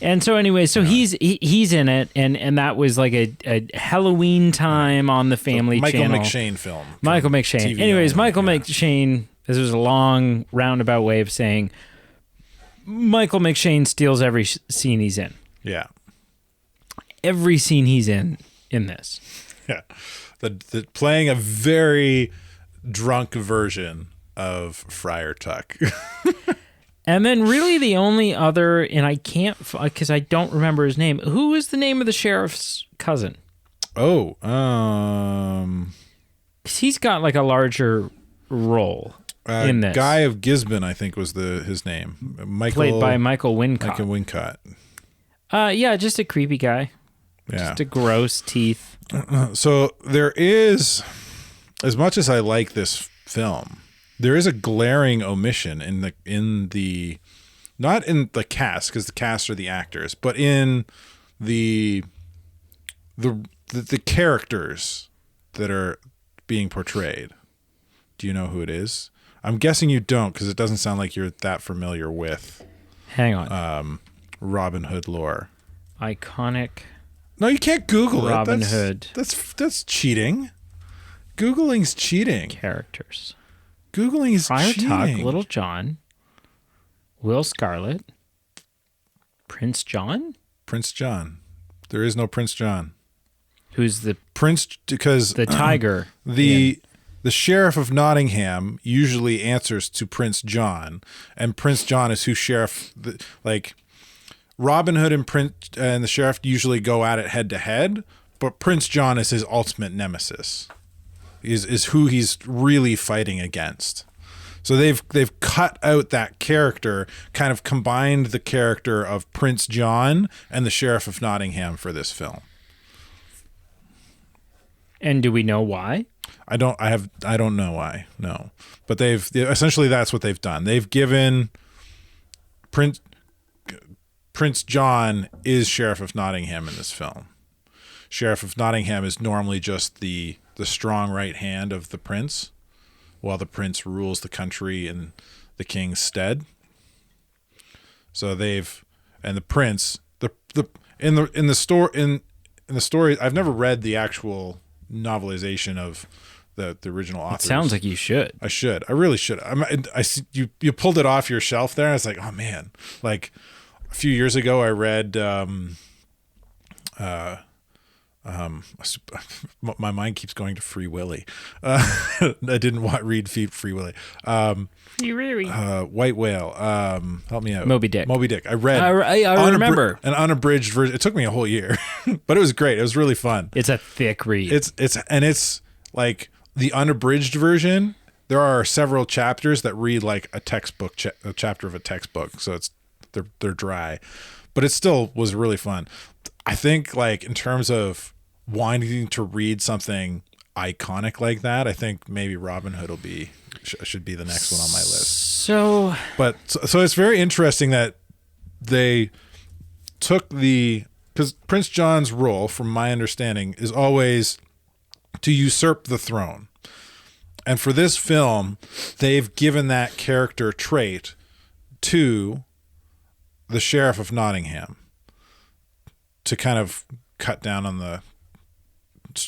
And so anyway, so he's in it, and that was like a Halloween time on the Family Channel. Michael McShane film. Michael McShane. TV Anyways, only, Michael McShane. This was a long roundabout way of saying Michael McShane steals every scene he's in. Yeah. Every scene he's in this. Yeah. The playing a very drunk version of Friar Tuck. And then really the only other, and I can't, because I don't remember his name. Who is the name of the sheriff's cousin? Oh, 'Cause he's got like a larger role in this. Guy of Gisborne, I think, was his name. Played by Michael Wincott. Michael Wincott. Yeah, just a creepy guy. Yeah. Just a gross teeth. So there is, as much as I like this film, there is a glaring omission in the not in the cast, because the cast are the actors, but in the characters that are being portrayed. Do you know who it is? I'm guessing you don't, because it doesn't sound like you're that familiar with Hang on. Robin Hood lore. Iconic No, you can't Google Robin it. Hood. That's cheating. Googling's cheating. Characters. Googling is Friar cheating. Tuck, Little John, Will Scarlet, Prince John? Prince John. There is no Prince John. Who's the because the tiger? The sheriff of Nottingham usually answers to Prince John, and Prince John is who sheriff like Robin Hood and the sheriff usually go at it head to head, but Prince John is his ultimate nemesis. Is who he's really fighting against. So they've cut out that character, kind of combined the character of Prince John and the Sheriff of Nottingham for this film. And do we know why? I don't know why. No. But essentially that's what they've done. They've given Prince John is Sheriff of Nottingham in this film. Sheriff of Nottingham is normally just the strong right hand of the prince, while the prince rules the country in the king's stead. So the prince in the story, I've never read the actual novelization of the original authors. It sounds like you should. I should. I really should. I see you pulled it off your shelf there. I was like, oh man. Like a few years ago, I read. My mind keeps going to Free Willy. I didn't read Free Willy. Free Willy. White Whale. Help me out. Moby Dick. I read. I remember an unabridged version. It took me a whole year, but it was great. It was really fun. It's a thick read. It's like the unabridged version. There are several chapters that read like a textbook, a chapter of a textbook. So they're dry, but it still was really fun. I think like in terms of wanting to read something iconic like that, I think maybe Robin Hood should be the next one on my list. So it's very interesting that they took because Prince John's role, from my understanding, is always to usurp the throne. And for this film, they've given that character trait to the Sheriff of Nottingham to kind of cut down on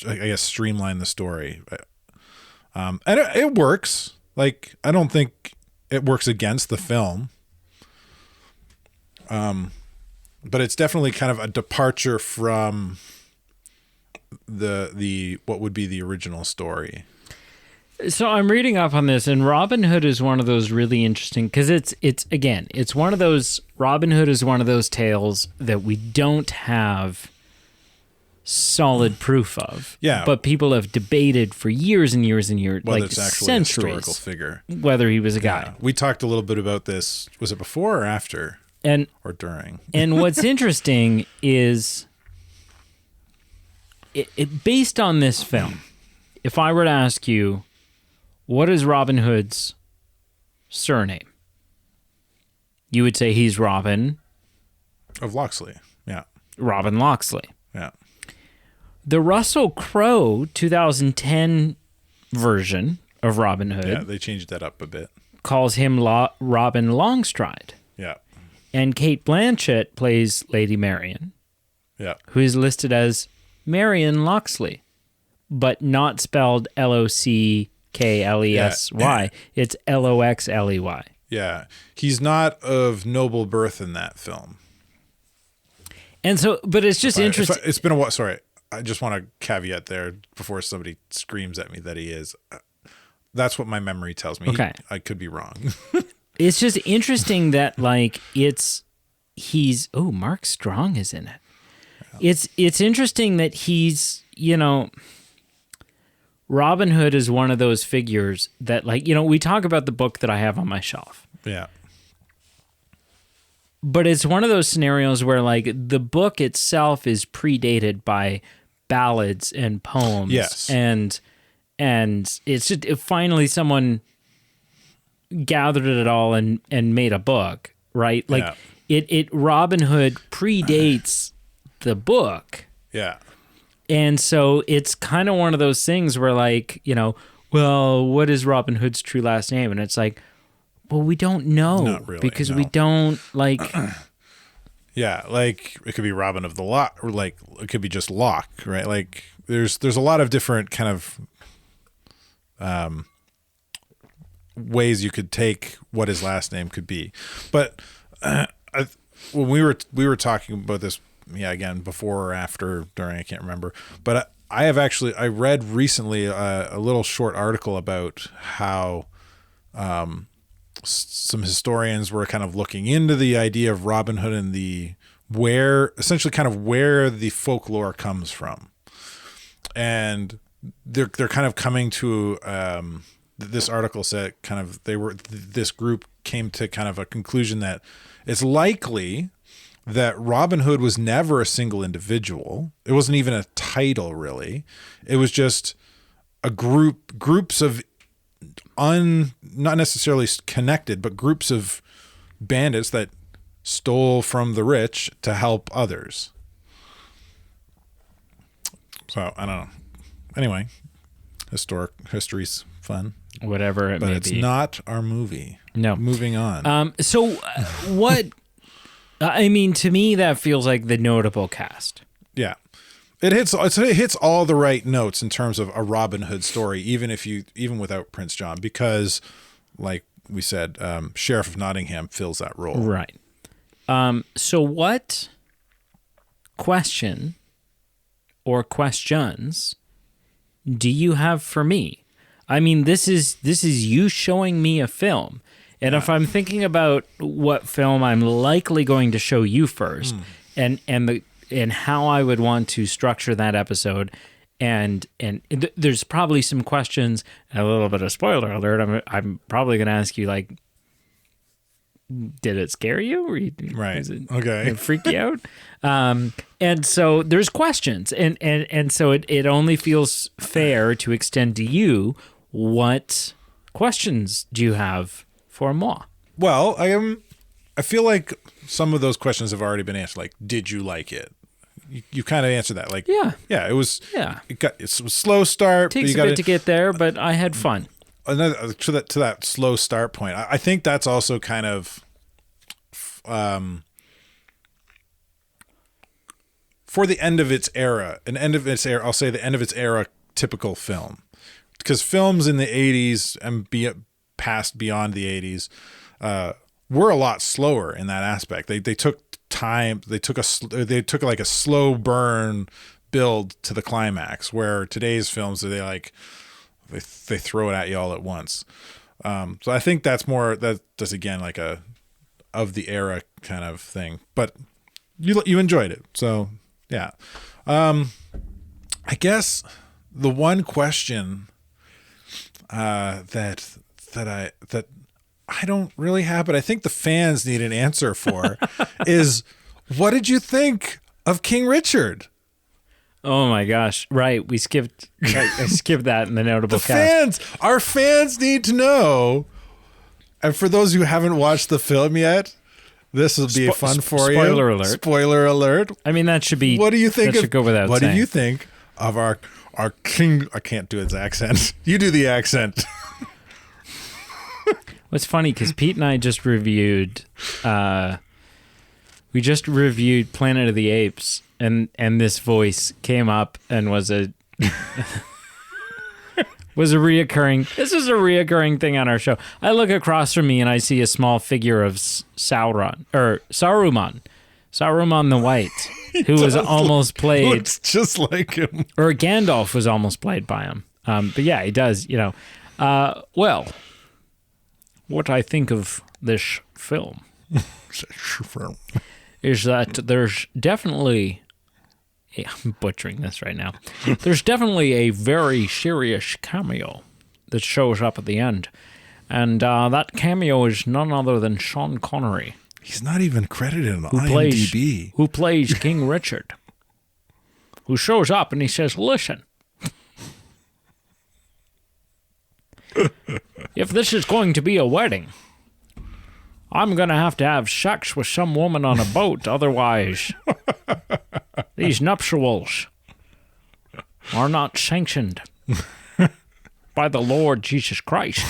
I guess streamline the story. And it works. Like, I don't think it works against the film. But it's definitely kind of a departure from the what would be the original story. So I'm reading up on this, and Robin Hood is one of those really interesting, because it's one of those, Robin Hood is one of those tales that we don't have solid proof of. Yeah. But people have debated for years and years and years, Whether like it's actually centuries, a historical figure. Whether he was a guy. Yeah. We talked a little bit about this. Was it before or after? Or during? And what's interesting is, it based on this film, if I were to ask you, what is Robin Hood's surname? You would say he's Robin. Of Locksley, yeah. Robin Locksley. Yeah. The Russell Crowe 2010 version of Robin Hood. Yeah, they changed that up a bit. Calls him Robin Longstride. Yeah. And Cate Blanchett plays Lady Marian. Yeah. Who is listed as Marian Locksley, but not spelled Locklesy. Yeah. It's Loxley. Yeah. He's not of noble birth in that film. And so, but it's just interesting. It's been a while. Sorry. I just want to caveat there before somebody screams at me that he is. That's what my memory tells me. Okay. I could be wrong. It's just interesting that like Mark Strong is in it. Yeah. It's interesting that he's, Robin Hood is one of those figures that, like, we talk about the book that I have on my shelf. Yeah. But it's one of those scenarios where, like, the book itself is predated by ballads and poems. Yes. And it's just finally someone gathered it all and made a book, right? Like, it Robin Hood predates the book. Yeah. And so it's kind of one of those things where, like, well, what is Robin Hood's true last name? And it's like, well, we don't know. Not really, because no. we don't, like... Yeah, like it could be Robin of the Lock, or like it could be just Locke, right? Like there's a lot of different kind of ways you could take what his last name could be. But when we were talking about this, yeah, again, before or after, during, I can't remember. But I read recently a little short article about how some historians were kind of looking into the idea of Robin Hood and essentially kind of where the folklore comes from. And they're kind of coming to this article said kind of this group came to kind of a conclusion that it's likely that Robin Hood was never a single individual. It wasn't even a title, really. It was just groups of not necessarily connected, but groups of bandits that stole from the rich to help others. So I don't know. Anyway, history's fun, Whatever it but may it's be. not our movie. No. Moving on. So what? I mean, to me, that feels like the notable cast. Yeah. It hits all the right notes in terms of a Robin Hood story, even without Prince John, because, like we said, Sheriff of Nottingham fills that role. Right. So what question or questions do you have for me? I mean, this is you showing me a film. And if I'm thinking about what film I'm likely going to show you first, and how I would want to structure that episode, and there's probably some questions, a little bit of spoiler alert. I'm probably going to ask you, like, did it scare you? Right. Did it freak you out? And so there's questions, and so it only feels fair to extend to you, what questions do you have for moi? Well, I feel like some of those questions have already been answered. Like, did you like it? You kind of answered that. Like, it was. Yeah, it was a slow start. Takes a bit to get there, but I had fun. Another to that slow start point. I think that's also kind of, for the end of its era, I'll say the end of its era, typical film, because films in the 80s and past beyond the 80s were a lot slower in that aspect. They took time. They took like a slow burn build to the climax, where today's films they throw it at you all at once. So I think that's again like a of the era kind of thing. But you enjoyed it, so yeah. I guess the one question that I don't really have, but I think the fans need an answer for is, what did you think of King Richard? Oh my gosh. Right. I skipped that in the notable cast. Our fans need to know. And for those who haven't watched the film yet, this will be fun for you. Spoiler alert. I mean, that should be. What do you think? That should go without saying. What do you think of our king? I can't do his accent. You do the accent. What's funny, because Pete and I just reviewed. We just reviewed Planet of the Apes, and this voice came up and was a reoccurring. This is a reoccurring thing on our show. I look across from me and I see a small figure of Saruman the White, who was almost played. Looks just like him. Or Gandalf was almost played by him. But yeah, he does. Well, what I think of this film is that there's definitely. I'm butchering this right now. There's definitely a very serious cameo that shows up at the end. And that cameo is none other than Sean Connery. He's not even credited on IMDb. Who plays King Richard. Who shows up and he says, listen, if this is going to be a wedding, I'm going to have sex with some woman on a boat. Otherwise, these nuptials are not sanctioned by the Lord Jesus Christ.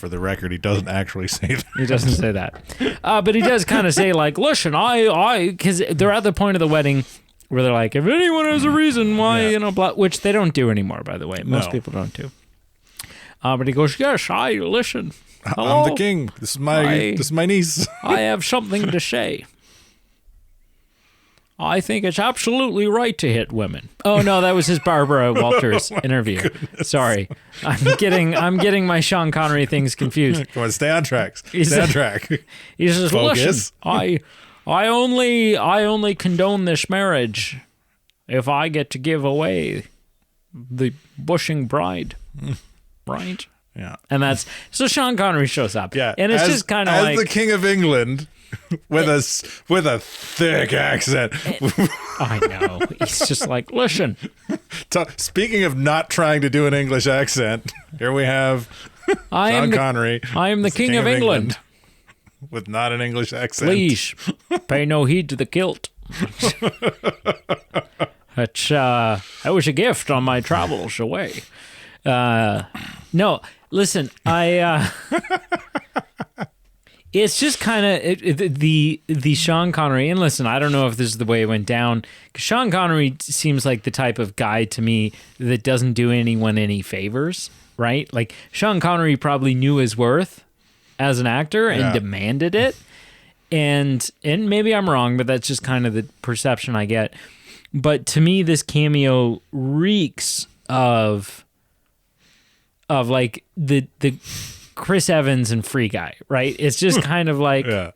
For the record, he doesn't actually say that. He doesn't say that. But he does kind of say, like, listen, because they're at the point of the wedding where they're like, if anyone has a reason why, blah, which they don't do anymore, by the way. Most people don't do. But he goes, yes, listen. Hello? I'm the king. This is my niece. I have something to say. I think it's absolutely right to hit women. Oh no, that was his Barbara Walters interview. Goodness. Sorry, I'm getting my Sean Connery things confused. Come on, stay on track. Stay on track. He says, Focus. "Listen, I only condone this marriage if I get to give away the bushing bride, right?" Yeah, and that's so. Sean Connery shows up. Yeah, and it's just kind of like the King of England. With a thick accent. I know. He's just like, listen. Speaking of not trying to do an English accent, here we have Sean Connery. I am the King of England. With not an English accent. Please, pay no heed to the kilt. That was a gift on my travels away. No, listen, it's just kind of the Sean Connery, and listen, I don't know if this is the way it went down, because Sean Connery seems like the type of guy to me that doesn't do anyone any favors, right? Like, Sean Connery probably knew his worth as an actor and demanded it, and maybe I'm wrong, but that's just kind of the perception I get. But to me, this cameo reeks of like the Chris Evans and Free Guy, right? It's just kind of like, hey,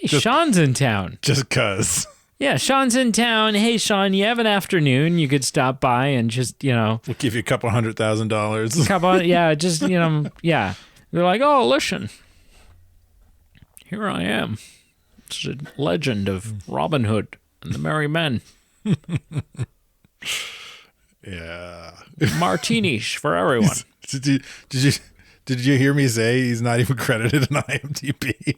Sean's in town. Just cuz. Yeah, Sean's in town. Hey, Sean, you have an afternoon. You could stop by and just, We'll give you a couple $100,000. Yeah, just, yeah. They're like, oh, listen. Here I am. It's a legend of Robin Hood and the Merry Men. Yeah. Martinis for everyone. Did you hear me say he's not even credited in IMDb?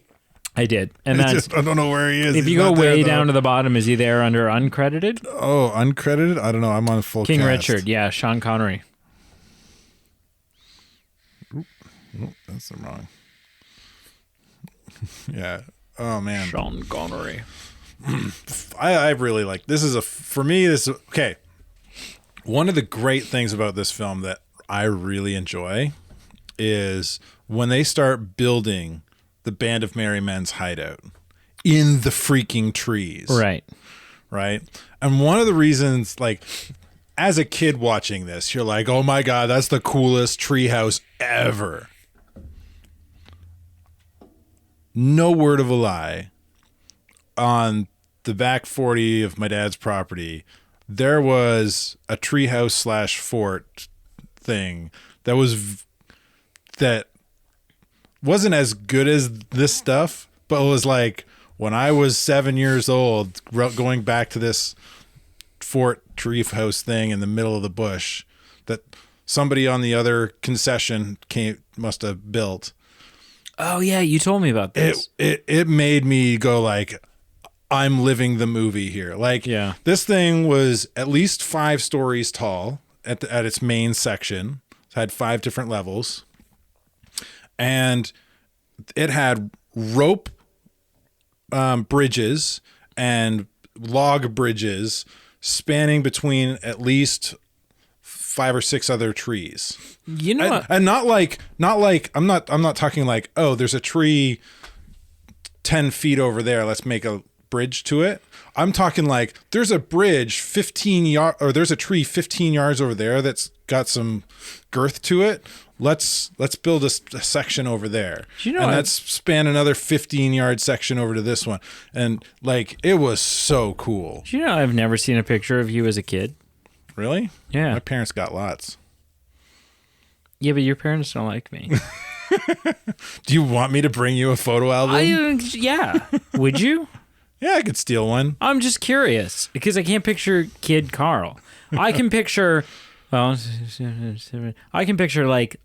I did. And that's I don't know where he is. If you go way down to the bottom, is he there under uncredited? Oh, uncredited? I don't know. I'm on full King cast. Richard, yeah, Sean Connery. Oop, that's the wrong. Yeah. Oh man. Sean Connery. I really like this. For me, this is okay. One of the great things about this film that I really enjoy is when they start building the Band of Merry Men's hideout in the freaking trees. Right. And one of the reasons, like, as a kid watching this, you're like, oh my God, that's the coolest treehouse ever. No word of a lie. On the back 40 of my dad's property, there was a treehouse / fort thing that wasn't as good as this stuff, but it was like when I was 7 years old, going back to this fort treehouse thing in the middle of the bush that somebody on the other concession must have built. Oh yeah, you told me about this. It made me go like, I'm living the movie here. Like, yeah. This thing was at least 5 stories tall at its main section. It had 5 different levels. And it had rope bridges and log bridges spanning between at least 5 or 6 other trees. And not like I'm not talking like, oh, there's a tree 10 feet over there, let's make a bridge to it. I'm talking like there's a bridge 15 yards, or there's a tree 15 yards over there that's got some girth to it. Let's build a section over there, and let's span another 15-yard section over to this one. And like, it was so cool. I've never seen a picture of you as a kid. Really? Yeah. My parents got lots. Yeah, but your parents don't like me. Do you want me to bring you a photo album? Yeah. Would you? Yeah, I could steal one. I'm just curious because I can't picture kid Carl. I can picture, like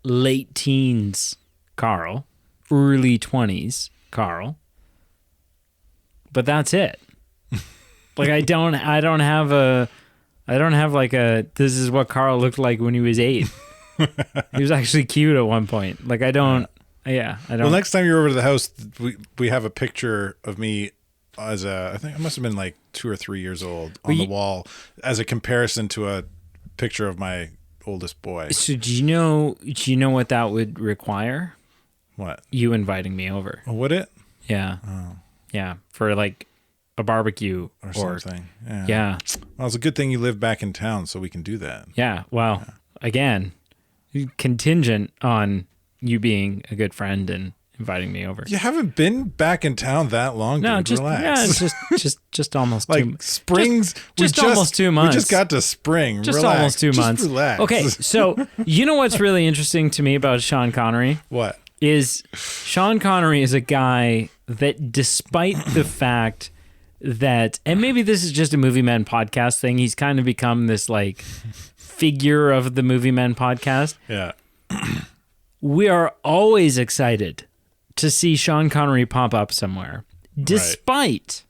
late teens Carl, early 20s Carl, but that's it. Like I don't have like a, this is what Carl looked like when he was 8. He was actually cute at one point. Like I don't. Well, next time you're over to the house, we have a picture of me as I think I must have been like 2 or 3 years old on the wall as a comparison to a picture of my oldest boy. So do you know what that would require? What? You inviting me over. Oh, would it? Yeah. Oh. Yeah. For like a barbecue or something. Yeah. Well, it's a good thing you live back in town so we can do that. Yeah. Well, again, contingent on you being a good friend and inviting me over. You haven't been back in town that long. No, dude. just Relax. Yeah, just almost like springs. Just almost 2 months. We just got to spring. Just relax. almost 2 months. Just relax. Okay, so you know what's really interesting to me about Sean Connery? What? Is Sean Connery is a guy that, despite the fact that, and maybe this is just a Movie Men podcast thing, he's kind of become this like figure of the Movie Men podcast. Yeah. We are always excited to see Sean Connery pop up somewhere, despite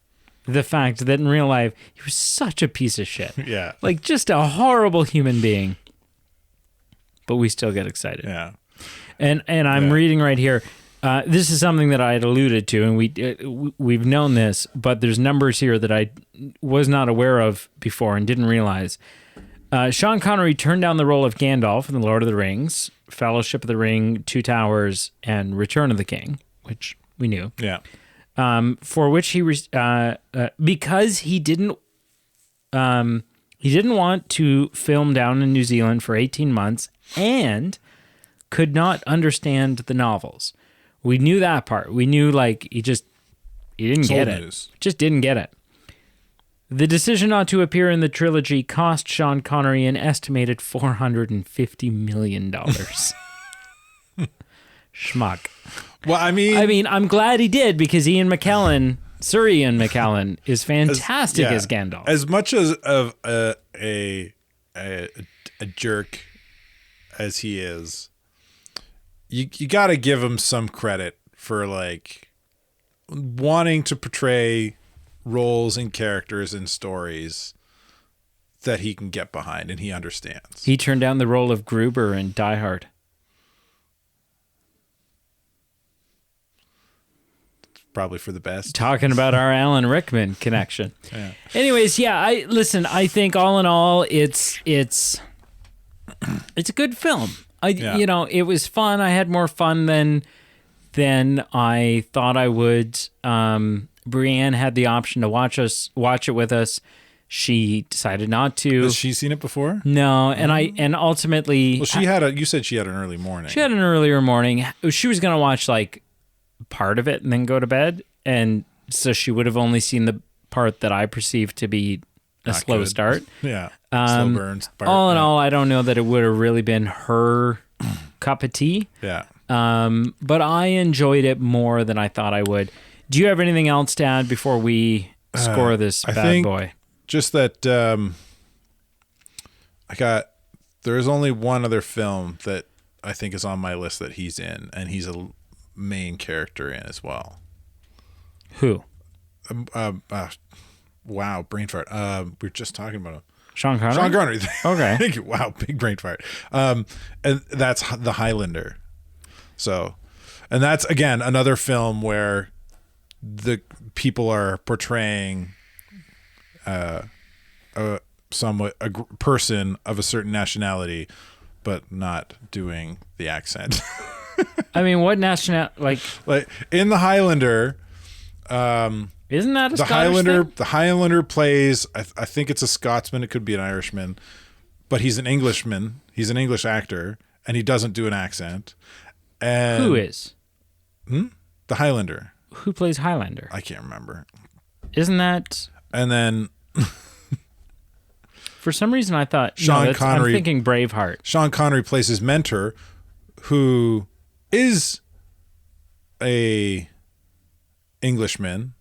the fact that in real life, he was such a piece of shit. Yeah. Like just a horrible human being. But we still get excited. Yeah. And I'm reading right here. This is something that I had alluded to, and we've known this, but there's numbers here that I was not aware of before and didn't realize. Sean Connery turned down the role of Gandalf in The Lord of the Rings, Fellowship of the Ring, Two Towers, and Return of the King, which we knew. Yeah. For which he because he didn't want to film down in New Zealand for 18 months and could not understand the novels. We knew that part. We knew like he didn't get it. Just didn't get it. The decision not to appear in the trilogy cost Sean Connery an estimated $450 million. Schmuck. Well, I mean, I'm glad he did because Sir Ian McKellen is fantastic as Gandalf. As much as of a jerk as he is, you got to give him some credit for like wanting to portray roles and characters and stories that he can get behind and he understands. He turned down the role of Gruber in Die Hard. Probably for the best. Talking about our Alan Rickman connection. Yeah. Anyways, I think all in all, it's a good film. It was fun. I had more fun than I thought I would. Brienne had the option to watch it with us. She decided not to. Has she seen it before? No, and ultimately, well, you said she had an early morning. She had an earlier morning. She was gonna watch like part of it and then go to bed, and so she would have only seen the part that I perceived to be a slow start. Yeah, slow burns. All in all, I don't know that it would have really been her cup of tea. Yeah. But I enjoyed it more than I thought I would. Do you have anything else to add before we score this bad boy? Just that there's only one other film that I think is on my list that he's in, and he's a main character in as well. Who? Wow, brain fart. We were just talking about him. Sean Connery? Sean Connery. Okay. Thank you. Wow, big brain fart. And that's The Highlander. So, and that's, again, another film where the people are portraying a person of a certain nationality, but not doing the accent. I mean, what nationality? Like in The Highlander, isn't that a Scottish thing? The Highlander plays, I think it's a Scotsman. It could be an Irishman, but he's an Englishman. He's an English actor, and he doesn't do an accent. And who is? The Highlander. Who plays Highlander? I can't remember. Isn't that? And then for some reason I thought Sean Connery. I'm thinking Braveheart. Sean Connery plays his mentor, who is a Englishman,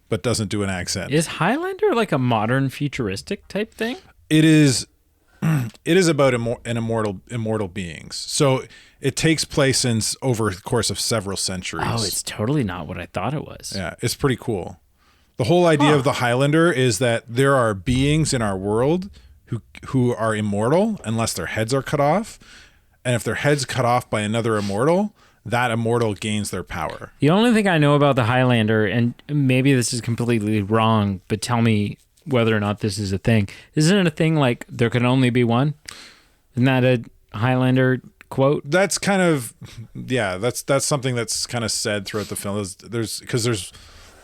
but doesn't do an accent. Is Highlander like a modern futuristic type thing? It is. It is about immortal beings. So it takes place over the course of several centuries. Oh, it's totally not what I thought it was. Yeah, it's pretty cool. The whole idea of the Highlander is that there are beings in our world who are immortal unless their heads are cut off, and if their head's cut off by another immortal, that immortal gains their power. The only thing I know about the Highlander, and maybe this is completely wrong, but tell me whether or not this is a thing. Isn't it a thing like there can only be one? Isn't that a Highlander quote? That's kind of, yeah, that's something that's kind of said throughout the film. There's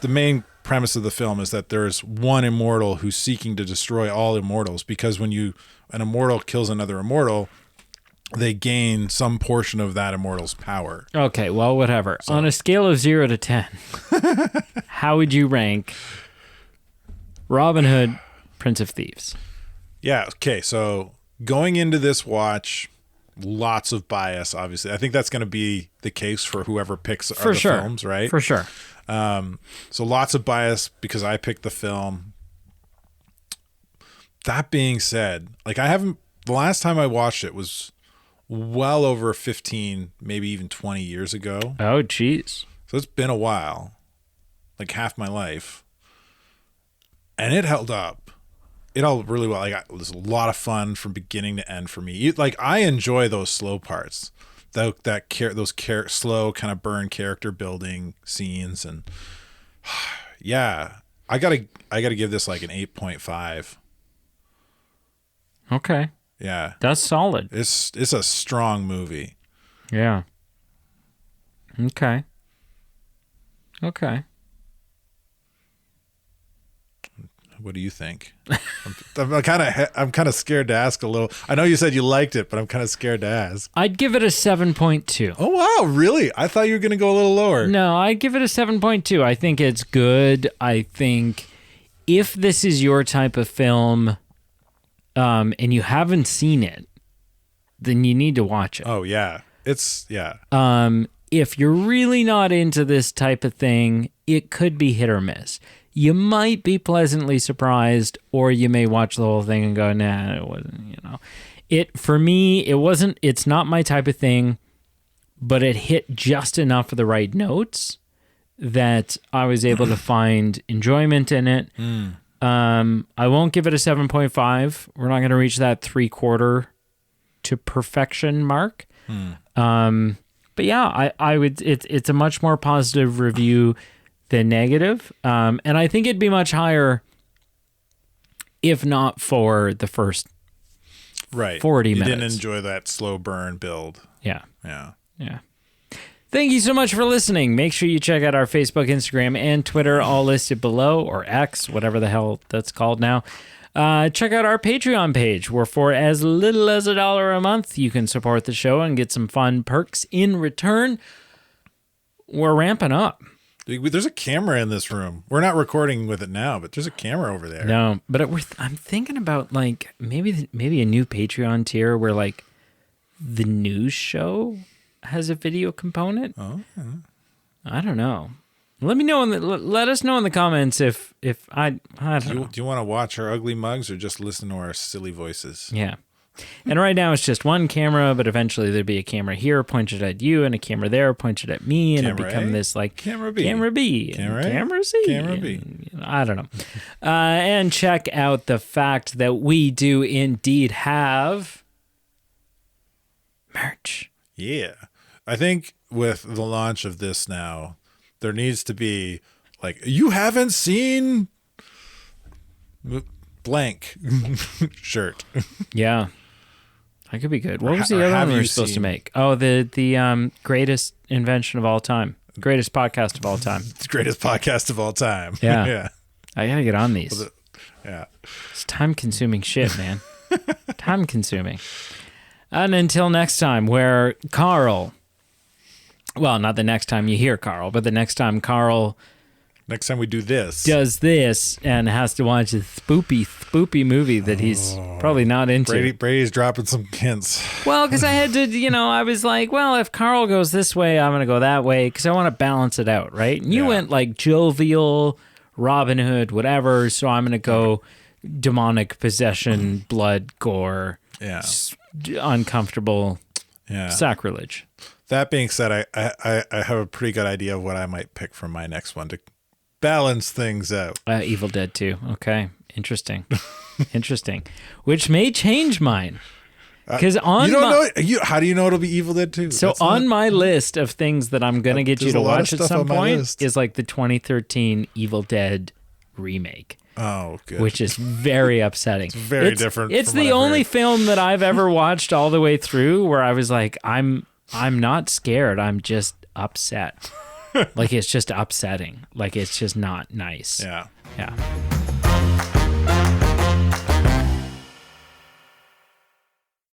the main premise of the film is that there's one immortal who's seeking to destroy all immortals, because when an immortal kills another immortal, they gain some portion of that immortal's power. Okay, well, whatever. So, on a scale of 0 to 10, how would you rank Robin Hood, Prince of Thieves? Yeah, okay, so going into this watch, lots of bias, obviously. I think that's going to be the case for whoever picks the films, right? For sure. So lots of bias because I picked the film. That being said, like the last time I watched it was well over 15, maybe even 20 years ago. Oh, geez. So it's been a while, like half my life. And it held up. It held really well. It was a lot of fun from beginning to end for me. Like, I enjoy those slow parts, those slow kind of burn character building scenes. And yeah, I gotta give this like an 8.5. Okay. Yeah. That's solid. It's a strong movie. Yeah. Okay. What do you think? I'm kind of scared to ask a little. I know you said you liked it, but I'm kind of scared to ask. I'd give it a 7.2. Oh, wow. Really? I thought you were going to go a little lower. No, I'd give it a 7.2. I think it's good. I think if this is your type of film, and you haven't seen it, then you need to watch it. Oh, yeah. Yeah. If you're really not into this type of thing, it could be hit or miss. You might be pleasantly surprised, or you may watch the whole thing and go, nah, it wasn't, for me, it's not my type of thing, but it hit just enough of the right notes that I was able to find enjoyment in it. I won't give it a 7.5. We're not going to reach that 3/4 to perfection mark. But yeah, I would. It's a much more positive review than negative, and I think it'd be much higher if not for the first 40 minutes. You didn't enjoy that slow burn build. Yeah. Yeah. Thank you so much for listening. Make sure you check out our Facebook, Instagram, and Twitter, all listed below, or X, whatever the hell that's called now. Check out our Patreon page, where for as little as $1 a month, you can support the show and get some fun perks in return. We're ramping up. There's a camera in this room. We're not recording with it now, but there's a camera over there. No, but I'm thinking about like maybe a new Patreon tier where like the news show has a video component. Oh, yeah. I don't know. Let me know let us know in the comments if I don't know. Do you want to watch our ugly mugs or just listen to our silly voices? Yeah. And right now it's just one camera, but eventually there'd be a camera here pointed at you and a camera there pointed at me, and it'd become this like camera B, camera B, camera C, camera B. And, I don't know. And check out the fact that we do indeed have merch. Yeah. I think with the launch of this now, there needs to be like, you haven't seen blank shirt. Yeah. That could be good. What was the other one we were supposed to make? Oh, the greatest invention of all time. Greatest podcast of all time. It's the greatest podcast of all time. Yeah. Yeah. I got to get on these. Yeah. It's time-consuming shit, man. Time-consuming. And until next time, where Carl... Well, not the next time you hear Carl, but the next time Carl... Next time we do this. Does this and has to watch a spoopy movie that he's probably not into. Brady's dropping some hints. Well, because I had to, I was like, well, if Carl goes this way, I'm going to go that way because I want to balance it out, right? And you went like jovial, Robin Hood, whatever, so I'm going to go demonic possession, blood, gore, uncomfortable, sacrilege. That being said, I have a pretty good idea of what I might pick from my next one to balance things out. Evil Dead 2. Okay. Interesting. Interesting. Which may change mine. Because on You don't my, know. How do you know it'll be Evil Dead 2? so That's on not- my list of things that I'm gonna get you there's to a lot of watch at stuff some on my point list. is like the 2013 Evil Dead remake. Oh, good. Which is very upsetting. It's very different It's from what the I've only heard. film that I've ever watched all the way through where I was like, I'm not scared. I'm just upset. Like it's just upsetting. Like it's just not nice. Yeah. Yeah.